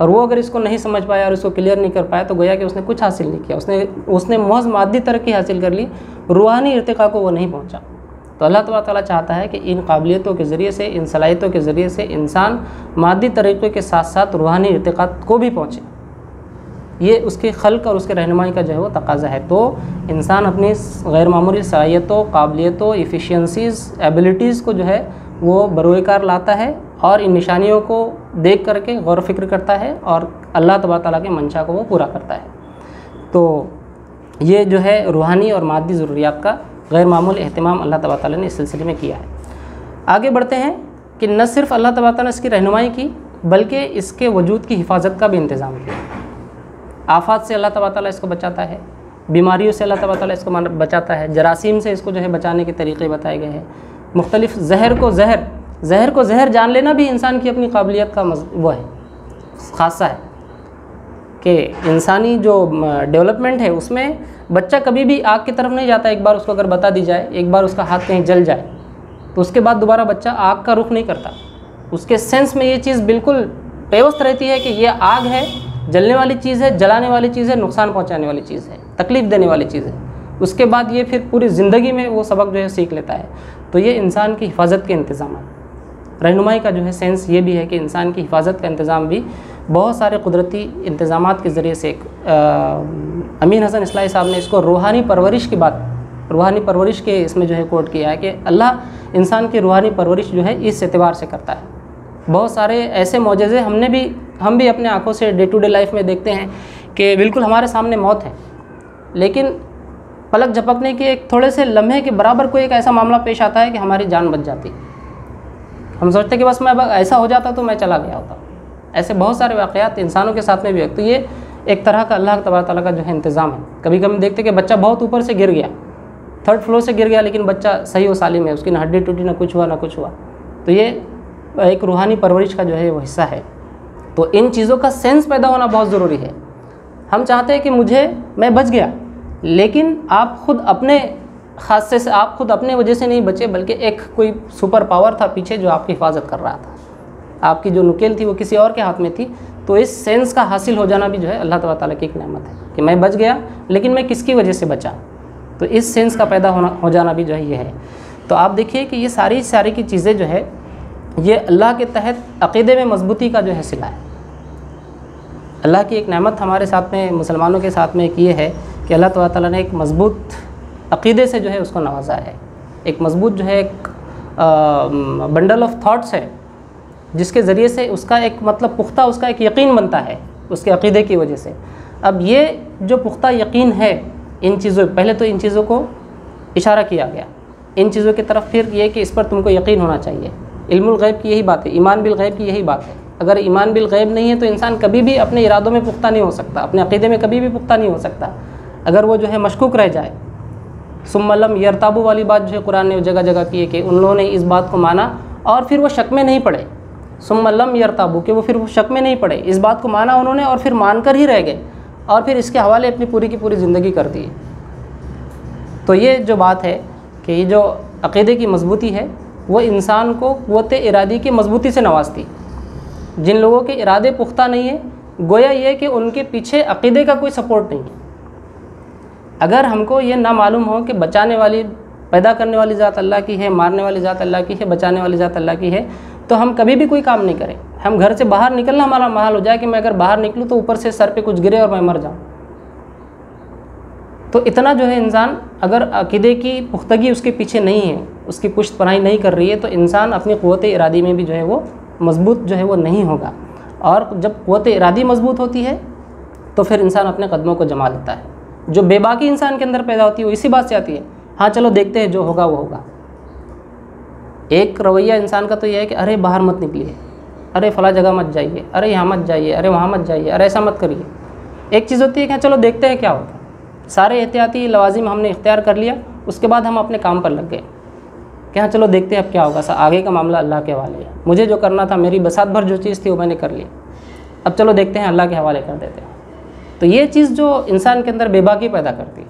और वो अगर इसको नहीं समझ पाया और इसको क्लियर नहीं कर पाया, तो गोया कि उसने कुछ हासिल नहीं किया। उसने महज मादी तरक्की हासिल कर ली, रूहानी इर्तिका को वो नहीं पहुंचा। तो अल्लाह तबारक तआला चाहता है कि इन काबिलियतों के ज़रिए से, इन सलाहियतों के ज़रिए से इंसान मादी तरक्की के साथ साथ रूहानी इर्तिका को भी पहुँचे। ये उसके खल्क और उसके रहनुमाई का जो है वो तकाज़ा है। तो इंसान अपनी गैर मामूली सलाहियतों, काबिलियतों, एफिशिएंसीज़, एबिलिटीज़ को जो है वो बरोएकार लाता है और इन निशानियों को देख करके गौर फिक्र करता है और अल्लाह तबारक तआला के मंशा को वो पूरा करता है। तो ये जो है रूहानी और मादी ज़रूरियात का गैर मामूली एहतमाम अल्लाह तबारक तआला ने इस सिलसिले में किया है। आगे बढ़ते हैं कि न सिर्फ़ अल्लाह तबारक तआला ने इसकी रहनुमाई की, बल्कि इसके वजूद की हिफाजत का भी इंतज़ाम किया। आफात से अल्लाह तबारक तआला इसको बचाता है, बीमारियों से अल्लाह तबारक तआला इसको बचाता है, जरासीम से इसको जो है बचाने के तरीक़े बताए गए हैं। मुख्तलिफ़ जहर को जहर जान लेना भी इंसान की अपनी काबिलियत का वो है, ख़ासा है कि इंसानी जो डेवलपमेंट है उसमें बच्चा कभी भी आग की तरफ नहीं जाता। एक बार उसको अगर बता दी जाए, एक बार उसका हाथ कहीं जल जाए, तो उसके बाद दोबारा बच्चा आग का रुख नहीं करता। उसके सेंस में ये चीज़ बिल्कुल पेवस्त रहती है कि ये आग है, जलने वाली चीज़ है, जलाने वाली चीज़ है, नुकसान पहुँचाने वाली चीज़ है, तकलीफ़ देने वाली चीज़ है। उसके बाद ये फिर पूरी ज़िंदगी में वो सबक जो है सीख लेता है। तो ये इंसान की हिफाजत के इंतज़ाम, रहनुमाई का जो है सेंस ये भी है कि इंसान की हिफाजत का इंतज़ाम भी बहुत सारे कुदरती इंतज़ामात के ज़रिए से अमीन हसन इस्लाही साहब ने इसको रूहानी परवरिश की बात, रूहानी परवरिश के इसमें जो है कोट किया है कि अल्लाह इंसान की रूहानी परवरिश जो है इस एतबार से करता है। बहुत सारे ऐसे मौजज़े हम भी अपने आँखों से डे टू डे लाइफ में देखते हैं कि बिल्कुल हमारे सामने मौत है, लेकिन पलक झपकने के एक थोड़े से लम्हे के बराबर कोई एक ऐसा मामला पेश आता है कि हमारी जान बच जाती है। हम सोचते हैं कि बस मैं ऐसा हो जाता तो मैं चला गया होता। ऐसे बहुत सारे वाक़यात इंसानों के साथ में भी है। तो ये एक तरह का अल्लाह तबारक तआला का जो है इंतज़ाम है। कभी कभी देखते कि बच्चा बहुत ऊपर से गिर गया, 3rd फ्लोर से गिर गया, लेकिन बच्चा सही व सालिम है, उसकी ना हड्डी टूटी, ना कुछ हुआ ना कुछ हुआ। तो ये एक रूहानी परवरिश का जो है वो हिस्सा है। तो इन चीज़ों का सेंस पैदा होना बहुत ज़रूरी है। हम चाहते हैं कि मैं बच गया, लेकिन आप खुद अपने खासे से, आप खुद अपने वजह से नहीं बचे, बल्कि एक कोई सुपर पावर था पीछे जो आपकी हिफाजत कर रहा था। आपकी जो नुकेल थी वो किसी और के हाथ में थी। तो इस सेंस का हासिल हो जाना भी जो है अल्लाह ताला की एक नेमत है कि मैं बच गया, लेकिन मैं किसकी वजह से बचा। तो इस सेंस का पैदा हो जाना भी जो है ये है। तो आप देखिए कि ये सारी की चीज़ें जो है ये अल्लाह के तहत अक़ीदे में मजबूती का जो है सिला है। अल्लाह की एक नेमत हमारे साथ में, मुसलमानों के साथ में एक ये है कि अल्लाह ताला ने एक मजबूत अक़ीदे से जो है उसको नवाजा है। एक मजबूत जो है एक बंडल ऑफ थॉट्स है, जिसके ज़रिए से उसका एक मतलब पुख्ता उसका एक यकीन बनता है उसके अक़ीदे की वजह से। अब ये जो पुख्ता यकीन है इन चीज़ों, पहले तो इन चीज़ों को इशारा किया गया, इन चीज़ों की तरफ फिर ये कि इस पर तुमको यकीन होना चाहिए। इल्मुल गैब की यही बात है, ईमान बिल गैब की यही बात है। अगर ईमान बिल गैब नहीं है तो इंसान कभी भी अपने इरादों में पुख्ता नहीं हो सकता, अपने अक़ीदे में कभी भी पुख्ता नहीं हो सकता। अगर वो जो है मशकूक रह जाए, सुम्मा लम यरताबू वाली बात जो है कुरान ने जगह जगह की है कि उन लोगों ने इस बात को माना और फिर वो शक में नहीं पड़े। सुम्मा लम यरताबू कि वो फिर वो शक में नहीं पड़े, इस बात को माना उन्होंने और फिर मानकर ही रह गए और फिर इसके हवाले अपनी पूरी की पूरी ज़िंदगी कर दी। तो ये जो बात है कि ये जो अक़ीदे की मजबूती है वो इंसान को क़ुव्वत इरादी की मजबूती से नवाजती। जिन लोगों के इरादे पुख्ता नहीं है, गोया ये कि उनके पीछे अक़ीदे का कोई सपोर्ट नहीं है। अगर हमको ये ना मालूम हो कि बचाने वाली, पैदा करने वाली ज़ात अल्लाह की है, मारने वाली ज़ात अल्लाह की है, बचाने वाली ज़ात अल्लाह की है, तो हम कभी भी कोई काम नहीं करें। हम घर से बाहर निकलना हमारा महाल हो जाए कि मैं अगर बाहर निकलूँ तो ऊपर से सर पे कुछ गिरे और मैं मर जाऊँ। तो इतना जो है इंसान अगर अक़ीदे की पुख्तगी उसके पीछे नहीं है, उसकी पुश्त पनाही नहीं कर रही है, तो इंसान अपनी क़ुव्वत इरादी में भी जो है वो मजबूत जो है वो नहीं होगा। और जब क़ुव्वत इरादी मजबूत होती है तो फिर इंसान अपने कदमों को जमा लेता है। जो बेबाकी इंसान के अंदर पैदा होती है वो इसी बात से आती है, हाँ चलो देखते हैं जो होगा वो होगा। एक रवैया इंसान का तो यह है कि अरे बाहर मत निकलिए, अरे फ़ला जगह मत जाइए, अरे यहाँ मत जाइए, अरे वहाँ मत जाइए, अरे ऐसा मत करिए। एक चीज़ होती है कि चलो देखते हैं क्या होगा, सारे एहतियाती लवाजिम हमने इख्तियार कर लिया, उसके बाद हम अपने काम पर लग गए कि हाँ चलो देखते हैं अब क्या होगा, आगे का मामला अल्लाह के हवाले है। मुझे जो करना था, मेरी बसात भर जो चीज़ थी वो मैंने कर ली, अब चलो देखते हैं, अल्लाह के हवाले कर देते हैं। तो ये चीज़ जो इंसान के अंदर बेबाकी पैदा करती है,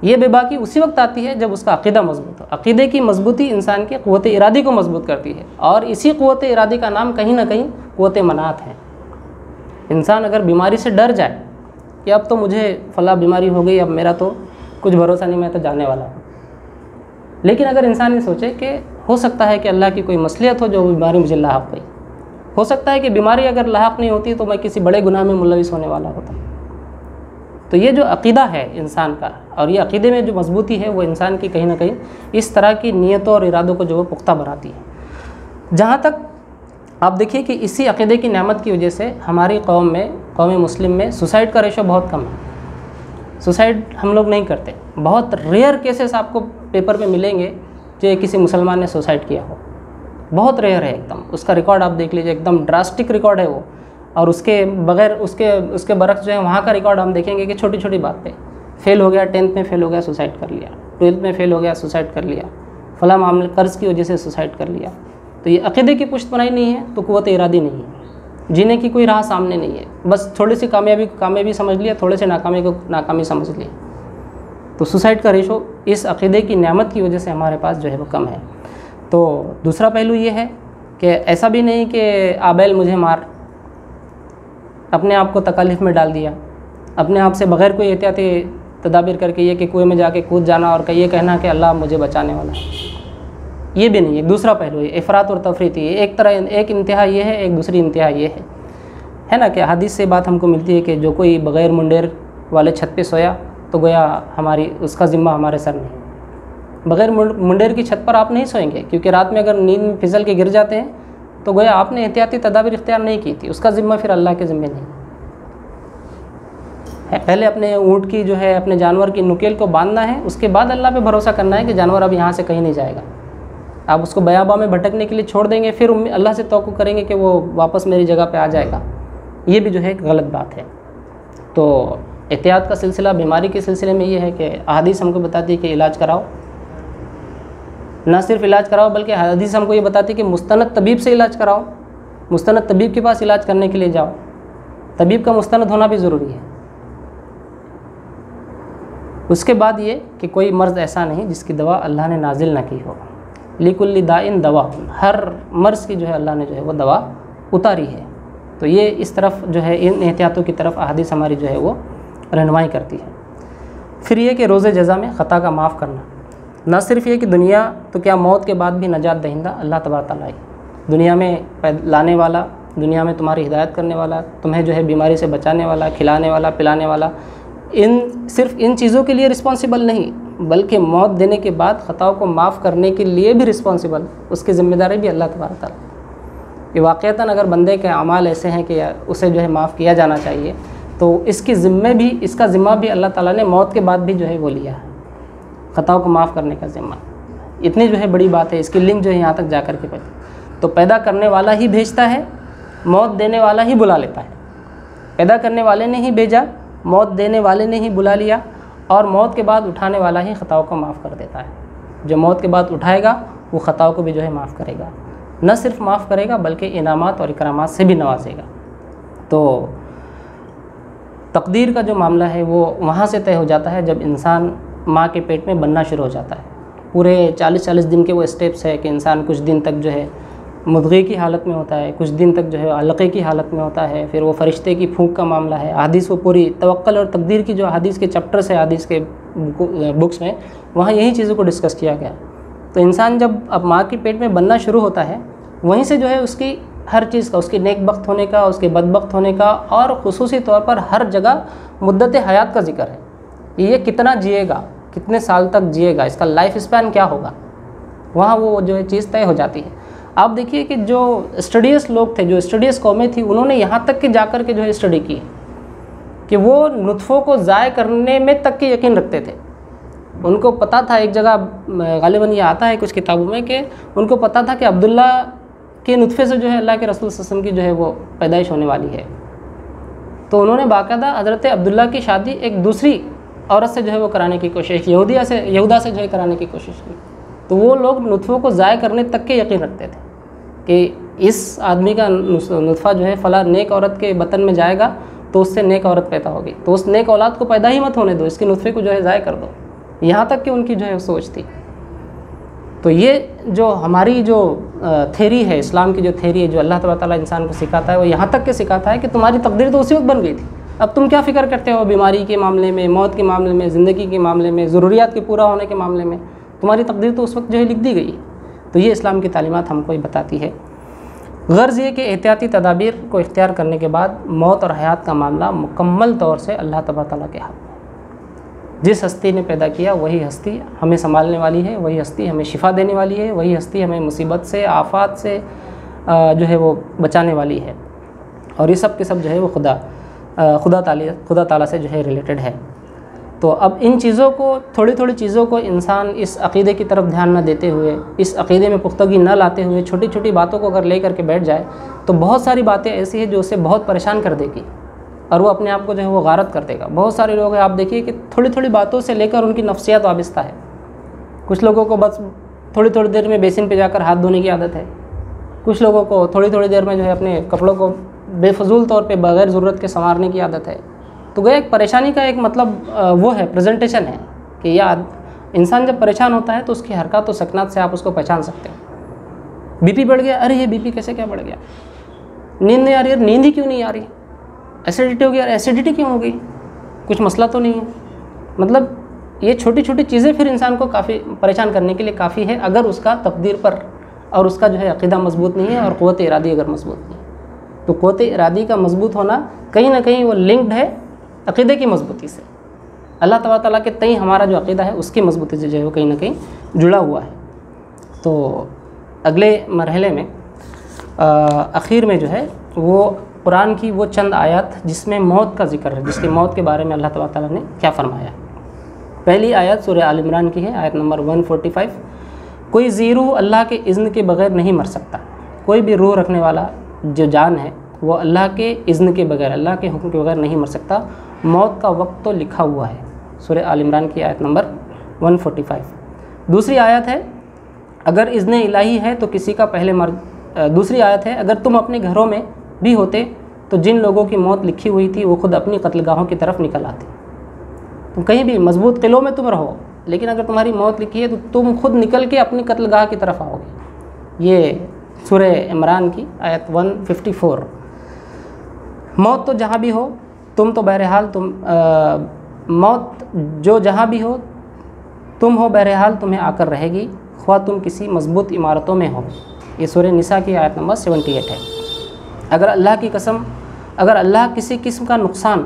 ये बेबाकी उसी वक्त आती है जब उसका अक़ीदा मजबूत हो। अक़ीदे की मजबूती इंसान की क़ुव्वत इरादी को मजबूत करती है, और इसी क़ुव्वत इरादी का नाम कहीं ना कहीं क़ुव्वत मनात है। इंसान अगर बीमारी से डर जाए कि अब तो मुझे फ़ला बीमारी हो गई, अब मेरा तो कुछ भरोसा नहीं, मैं तो जाने वाला हूँ, लेकिन अगर इंसान ये सोचे कि हो सकता है कि अल्लाह की कोई मसलियत हो जो बीमारी मुझे लाहक़ हुई, हो सकता है कि बीमारी अगर लाहक़ नहीं होती तो मैं किसी बड़े गुनाह में मुलविस होने वाला होता। तो ये जो अक़ीदा है इंसान का, और ये अक़ीदे में जो मजबूती है वो इंसान की कहीं ना कहीं इस तरह की नीयतों और इरादों को जो वो पुख्ता बनाती है। जहाँ तक आप देखिए कि इसी अक़ीदे की नेमत की वजह से हमारी कौम में, कौम मुस्लिम में सुसाइड का रेशो बहुत कम है। सुसाइड हम लोग नहीं करते। बहुत रेयर केसेस आपको पेपर में मिलेंगे जो किसी मुसलमान ने सुसाइड किया हो, बहुत रेयर है एकदम। उसका रिकॉर्ड आप देख लीजिए, एकदम ड्रास्टिक रिकॉर्ड है वो। और उसके बगैर उसके बरक्स जो है वहाँ का रिकॉर्ड हम देखेंगे कि छोटी छोटी बात पे फेल हो गया, 10th में फेल हो गया सुसाइड कर लिया, 12th में फेल हो गया सुसाइड कर लिया, फला मामले कर्ज़ की वजह से सुसाइड कर लिया। तो ये अक़ीदे की पुश्त बनाई नहीं है तो क़ुव्वत इरादी नहीं है, जीने की कोई राह सामने नहीं है। बस थोड़ी सी कामयाबी समझ लिया, थोड़े से नाकामी को नाकामी समझ लिया। तो सुसाइड का रेशो इस अक़ीदे की नेमत की वजह से हमारे पास जो है वो कम है। तो दूसरा पहलू ये है कि ऐसा भी नहीं कि आबैल मुझे मार, अपने आप को तकालीफ में डाल दिया, अपने आप से बग़ैर कोई एहतियाती तदाबीर करके ये कि कुएं में जाके कूद जाना और ये कहना कि अल्लाह मुझे बचाने वाला है, ये भी नहीं है। दूसरा पहलू है इफ़रात और तफरीत। एक तरह एक इंतहा ये है, एक दूसरी इंतहा ये है ना कि हदीस से बात हमको मिलती है कि जो कोई बग़ैर मुंडेर वाले छत पे सोया तो गोया हमारी उसका ज़िम्मा हमारे सर नहीं। बग़ैर मुंडेर की छत पर आप नहीं सोएंगे, क्योंकि रात में अगर नींद में फिसल के गिर जाते हैं तो गोया आपने एहतियाती तदाबीर इख्तियार नहीं की थी, उसका ज़िम्मा फिर अल्लाह के ज़िम्मे नहीं है। पहले अपने ऊँट की जो है, अपने जानवर की नुकेल को बांधना है, उसके बाद अल्लाह पे भरोसा करना है कि जानवर अब यहाँ से कहीं नहीं जाएगा। आप उसको बयाबा में भटकने के लिए छोड़ देंगे, फिर अल्लाह से तवक्कुल करेंगे कि वो वापस मेरी जगह पे आ जाएगा, ये भी जो है एक गलत बात है। तो एहतियात का सिलसिला बीमारी के सिलसिले में ये है कि हदीस हमको बताती है कि इलाज कराओ, ना सिर्फ इलाज कराओ बल्कि हदीस हमको ये बताती है कि मुस्तनद तबीब से इलाज कराओ, मुस्तनद तबीब के पास इलाज करने के लिए जाओ, तबीब का मुस्तनद होना भी ज़रूरी है। उसके बाद ये कि कोई मर्ज़ ऐसा नहीं जिसकी दवा अल्लाह ने नाजिल ना की हो। लिकुल्लि दाइन दवा, हर मर्ज़ की जो है अल्लाह ने जो है वो दवा उतारी है। तो ये इस तरफ जो है इन एहतियातों की तरफ अहादीस हमारी जो है वो रहनुमाई करती है। फिर ये कि रोज़े जज़ा में ख़ता का माफ़ करना, ना सिर्फ ये कि दुनिया तो क्या मौत के बाद भी नजात दहिंदा अल्लाह तबारक तआला है, दुनिया में लाने वाला, दुनिया में तुम्हारी हिदायत करने वाला, तुम्हें जो है बीमारी से बचाने वाला, खिलाने वाला, पिलाने वाला, सिर्फ इन चीज़ों के लिए रिस्पॉन्सिबल नहीं बल्कि मौत देने के बाद ख़ताओं को माफ़ करने के लिए भी रिस्पॉन्सिबल, उसकी ज़िम्मेदारी भी अल्लाह तबारक तआला। कि वाक़ईतन अगर बंदे के अमाल ऐसे हैं कि उसे जो है माफ़ किया जाना चाहिए, तो इसका ज़िम्मा भी अल्लाह ताला ने मौत के बाद भी जो है वो लिया है, ख़ताओं को माफ़ करने का ज़िम्मा। इतनी जो है बड़ी बात है, इसकी लिंक जो है यहाँ तक जा कर के पड़ी। तो पैदा करने वाला ही भेजता है, मौत देने वाला ही बुला लेता है। पैदा करने वाले ने ही भेजा, मौत देने वाले ने ही बुला लिया, और मौत के बाद उठाने वाला ही ख़ताओं को माफ़ कर देता है। जो मौत के बाद उठाएगा वो ख़ताओं को भी जो है माफ़ करेगा, न सिर्फ माफ़ करेगा बल्कि इनामात और इकरामात से भी नवाजेगा। तो तकदीर का जो मामला है वो वहाँ से तय हो जाता है जब इंसान माँ के पेट में बनना शुरू हो जाता है। पूरे 40-40 दिन के वो स्टेप्स है कि इंसान कुछ दिन तक जो है मुद्गे की हालत में होता है, कुछ दिन तक जो है अलक़े की हालत में होता है, फिर वो फ़रिश्ते की फूंक का मामला है। हदीस वो पूरी तवक्कुल और तकदीर की जो हदीस के चैप्टर्स है हदीस के बुक्स में, वहाँ यही चीज़ों को डिस्कस किया गया। तो इंसान जब अब माँ के पेट में बनना शुरू होता है, वहीं से जो है उसकी हर चीज़ का, उसके नेक बख्त होने का, उसके बदबख्त होने का, और ख़ुसूसी तौर पर हर जगह मुद्दत हयात का जिक्र है। ये कितना जिएगा, कितने साल तक जिएगा, इसका लाइफ स्पैन क्या होगा, वहाँ वो जो है चीज़ तय हो जाती है। आप देखिए कि जो स्टडीज़ लोग थे, जो स्टडीज़ कौमें थी, उन्होंने यहाँ तक कि जाकर के जो है स्टडी की कि वो नुत्फ़ों को ज़ाय करने में तक के यकीन रखते थे। उनको पता था, एक जगह गालिबन ये आता है कुछ किताबों में कि उनको पता था कि अब्दुल्ला के नुत्फ़े से जो है अल्लाह के रसूल सल्लल्लाहु अलैहि वसल्लम की जो है वो पैदाइश होने वाली है। तो उन्होंने बाकायदा हज़रत अब्दुल्ला की शादी एक दूसरी औरत से जो है वो कराने की कोशिश, यहूदा से जो है कराने की कोशिश की। तो वो लोग नुत्फ़ों को ज़ाय करने तक के यकीन रखते थे कि इस आदमी का नुत्फ़ा जो है फ़ला नेक औरत के बतन में जाएगा तो उससे नेक औरत पैदा होगी, तो उस नेक औलाद को पैदा ही मत होने दो, इसके नुत्फ़े को जो है ज़ाय कर दो। यहाँ तक कि उनकी जो है सोच थी। तो ये जो हमारी जो थेरी है, इस्लाम की जो थेरी है, जो अल्लाह तबारक तआला इंसान को सिखाता है, वो यहाँ तक के सिखाता है कि तुम्हारी तकदीर तो उसी वक्त बन गई थी। अब तुम क्या फ़िक्र करते हो बीमारी के मामले में, मौत के मामले में, ज़िंदगी के मामले में, ज़रूरियात के पूरा होने के मामले में, तुम्हारी तकदीर तो उस वक्त जो है लिख दी गई। तो ये इस्लाम की तालीमात हमको ये बताती है। गर्ज़ ये कि एहतियाती तदाबीर को इख्तियार करने के बाद मौत और हयात का मामला मुकम्मल तौर से अल्लाह तबारक तआला के हाथ में। जिस हस्ती ने पैदा किया वही हस्ती हमें संभालने वाली है, वही हस्ती हमें शिफा देने वाली है, वही हस्ती हमें मुसीबत से, आफात से जो है वो बचाने वाली है। और ये सब के सब जो है वो खुदा ताला से जो है रिलेटेड है। तो अब इन चीज़ों को, थोड़ी थोड़ी चीज़ों को इंसान इस अक़ीदे की तरफ ध्यान न देते हुए, इस अक़ीदे में पुख्तगी न लाते हुए, छोटी छोटी बातों को अगर ले करके बैठ जाए तो बहुत सारी बातें ऐसी हैं जो उसे बहुत परेशान कर देगी और वो अपने आप को जो है वो गारत कर देगा। बहुत सारे लोग हैं, आप देखिए कि थोड़ी थोड़ी बातों से लेकर उनकी नफ्सियात वाबिस्ता है। कुछ लोगों को बस थोड़ी थोड़ी देर में बेसिन पे जाकर हाथ धोने की आदत है, कुछ लोगों को थोड़ी थोड़ी देर में जो है अपने कपड़ों को बेफजूल तौर पे बग़ैर ज़रूरत के संवारने की आदत है। तो गए एक परेशानी का एक मतलब वो है, प्रेजेंटेशन है कि यार इंसान जब परेशान होता है तो उसकी हरकत और सकनात से आप उसको पहचान सकते हो। बीपी बढ़ गया, अरे ये बीपी कैसे क्या बढ़ गया, नींद नहीं आ रही, यार नींद ही क्यों नहीं आ रही, एसिडिटी हो गई, यार एसिडिटी क्यों हो गई, कुछ मसला तो नहीं है। मतलब ये छोटी छोटी चीज़ें फिर इंसान को काफ़ी परेशान करने के लिए काफ़ी है, अगर उसका तकदीर पर और उसका जो है अक़ीदा मजबूत नहीं है और क़ुव्वत इरादी अगर मजबूत नहीं है। तो क़ुव्वत इरादी का मजबूत होना कहीं ना कहीं वो लिंक्ड है अक़ीदे की मजबूती से। अल्लाह तबारक तआला के तई हमारा जो अक़ीदा है उसकी मजबूती से जो है वो कहीं ना कहीं जुड़ा हुआ है। तो अगले मरहले में आखिर में जो है वो कुरान की वो चंद आयत जिसमें मौत का जिक्र है, जिसके मौत के बारे में अल्लाह तबारक तआला ने क्या फ़रमाया। पहली आयत सूरह आल इमरान की है, आयत नंबर 145। कोई जी रूह अल्लाह के इज़्न के बग़ैर नहीं मर सकता। कोई भी रूह रखने वाला जो जान है वो अल्लाह के इज़्न के बग़ैर, अल्लाह के हुक्म के बग़ैर नहीं मर सकता। मौत का वक्त तो लिखा हुआ है। सूरह आल इमरान की आयत नंबर 145। दूसरी आयत है अगर इज़्न इलाही है तो किसी का पहले दूसरी आयत है अगर तुम अपने घरों में भी होते तो जिन लोगों की मौत लिखी हुई थी वो खुद अपनी कत्लगाहों की तरफ निकल आते। तुम कहीं भी मजबूत किलों में तुम रहो, लेकिन अगर तुम्हारी मौत लिखी है तो तुम खुद निकल के अपनी कत्लगाह की तरफ आओगे। ये सूरह इमरान की आयत 154। मौत तो जहाँ भी हो तुम तो बहरहाल मौत जो जहाँ भी हो तुम हो बहरहाल तुम्हें आकर रहेगी, ख्वाह तुम किसी मजबूत इमारतों में हो। ये सूरह निसा की आयत नंबर 78 है। अगर अल्लाह की कसम, अगर अल्लाह किसी किस्म का नुकसान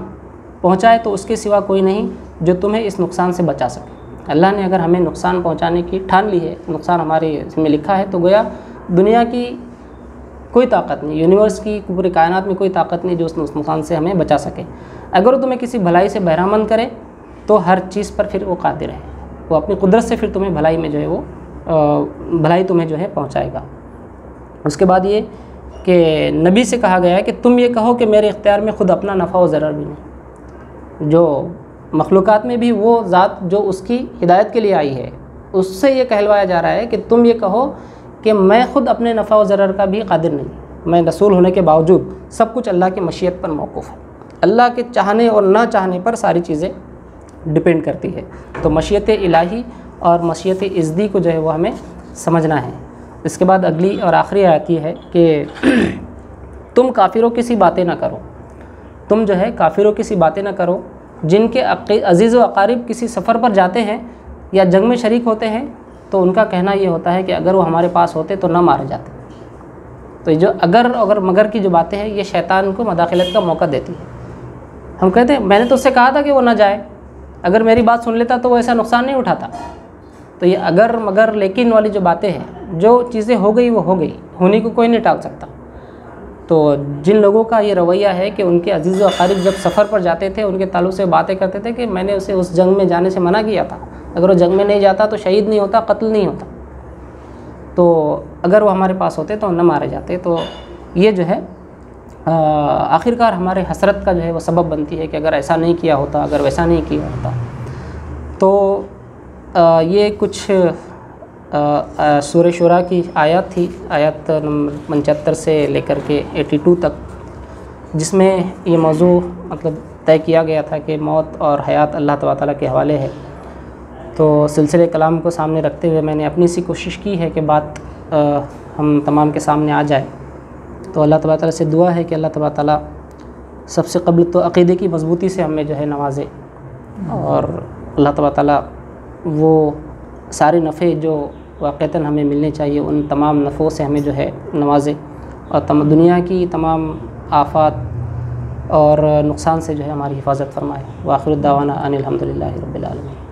पहुँचाए तो उसके सिवा कोई नहीं जो तुम्हें इस नुकसान से बचा सके। अल्लाह ने अगर हमें नुकसान पहुँचाने की ठान ली है, नुकसान हमारे इसमें लिखा है, तो गोया दुनिया की कोई ताकत नहीं, यूनिवर्स की पूरी कायनात में कोई ताकत नहीं जो उस नुकसान से हमें बचा सके। अगर वो तुम्हें किसी भलाई से बहरामंद करे तो हर चीज़ पर फिर वो कादिर है, वो अपनी कुदरत से फिर तुम्हें भलाई में जो है वो भलाई तुम्हें जो है पहुँचाएगा। उसके बाद ये कि नबी से कहा गया है कि तुम ये कहो कि मेरे इख्तियार में ख़ुद अपना नफ़ा व ज़रर भी नहीं। जो मखलूक़ात में भी वो ज़ात जो उसकी हिदायत के लिए आई है उससे ये कहलवाया जा रहा है कि तुम ये कहो कि मैं ख़ुद अपने नफ़ा व ज़रर का भी कादिर नहीं, मैं रसूल होने के बावजूद सब कुछ अल्लाह की मशीयत पर मौक़ूफ़ है। अल्लाह के चाहने और ना चाहने पर सारी चीज़ें डिपेंड करती है। तो मशीयत इलाही और मशीयत इज़्दी को जो है वो हमें समझना है। इसके बाद अगली और आखिरी आयत ये है कि तुम काफिरों की सी बातें ना करो, तुम जो है काफिरों की सी बातें ना करो जिनके अजीज़ व अकारिब किसी सफ़र पर जाते हैं या जंग में शरीक होते हैं तो उनका कहना ये होता है कि अगर वो हमारे पास होते तो ना मारे जाते। तो ये जो अगर मगर की जो बातें हैं ये शैतान को मदाखलत का मौका देती है। हम कहते हैं मैंने तो उससे कहा था कि वो ना जाए, अगर मेरी बात सुन लेता तो वो ऐसा नुकसान नहीं उठाता। तो ये अगर मगर लेकिन वाली जो बातें हैं, जो चीज़ें हो गई वो हो गई, होने को कोई नहीं टाल सकता। तो जिन लोगों का ये रवैया है कि उनके अजीज़ व अकारिब जब सफ़र पर जाते थे उनके ताल्लुक़ से बातें करते थे कि मैंने उसे उस जंग में जाने से मना किया था, अगर वो जंग में नहीं जाता तो शहीद नहीं होता, कत्ल नहीं होता, तो अगर वो हमारे पास होते तो न मारे जाते। तो ये जो है आखिरकार हमारे हसरत का जो है वो सबब बनती है कि अगर ऐसा नहीं किया होता, अगर वैसा नहीं किया होता। तो ये कुछ सूरह शुरा की आयत थी, आयत नंबर 75 से लेकर के 82 तक, जिसमें ये मौजू मतलब तय किया गया था कि मौत और हयात अल्लाह तबारक ताला के हवाले है। तो सिलसिले कलाम को सामने रखते हुए मैंने अपनी सी कोशिश की है कि बात हम तमाम के सामने आ जाए। तो अल्लाह तबारक ताला से दुआ है कि अल्लाह तबारक ताला सबसे क़ब्ल तो अक़ीदे की मजबूती से हमें जो है नवाजे, और अल्लाह तबारक ताला वो सारे नफ़े जो वाक़तन हमें मिलने चाहिए उन तमाम नफ़ों से हमें जो है नवाजे, और दुनिया की तमाम आफ़ात और नुकसान से जो है हमारी हिफाजत फरमाए। व आखिर दावाना अनिल हम्दुलिल्लाहि रब्बिल आलमीन।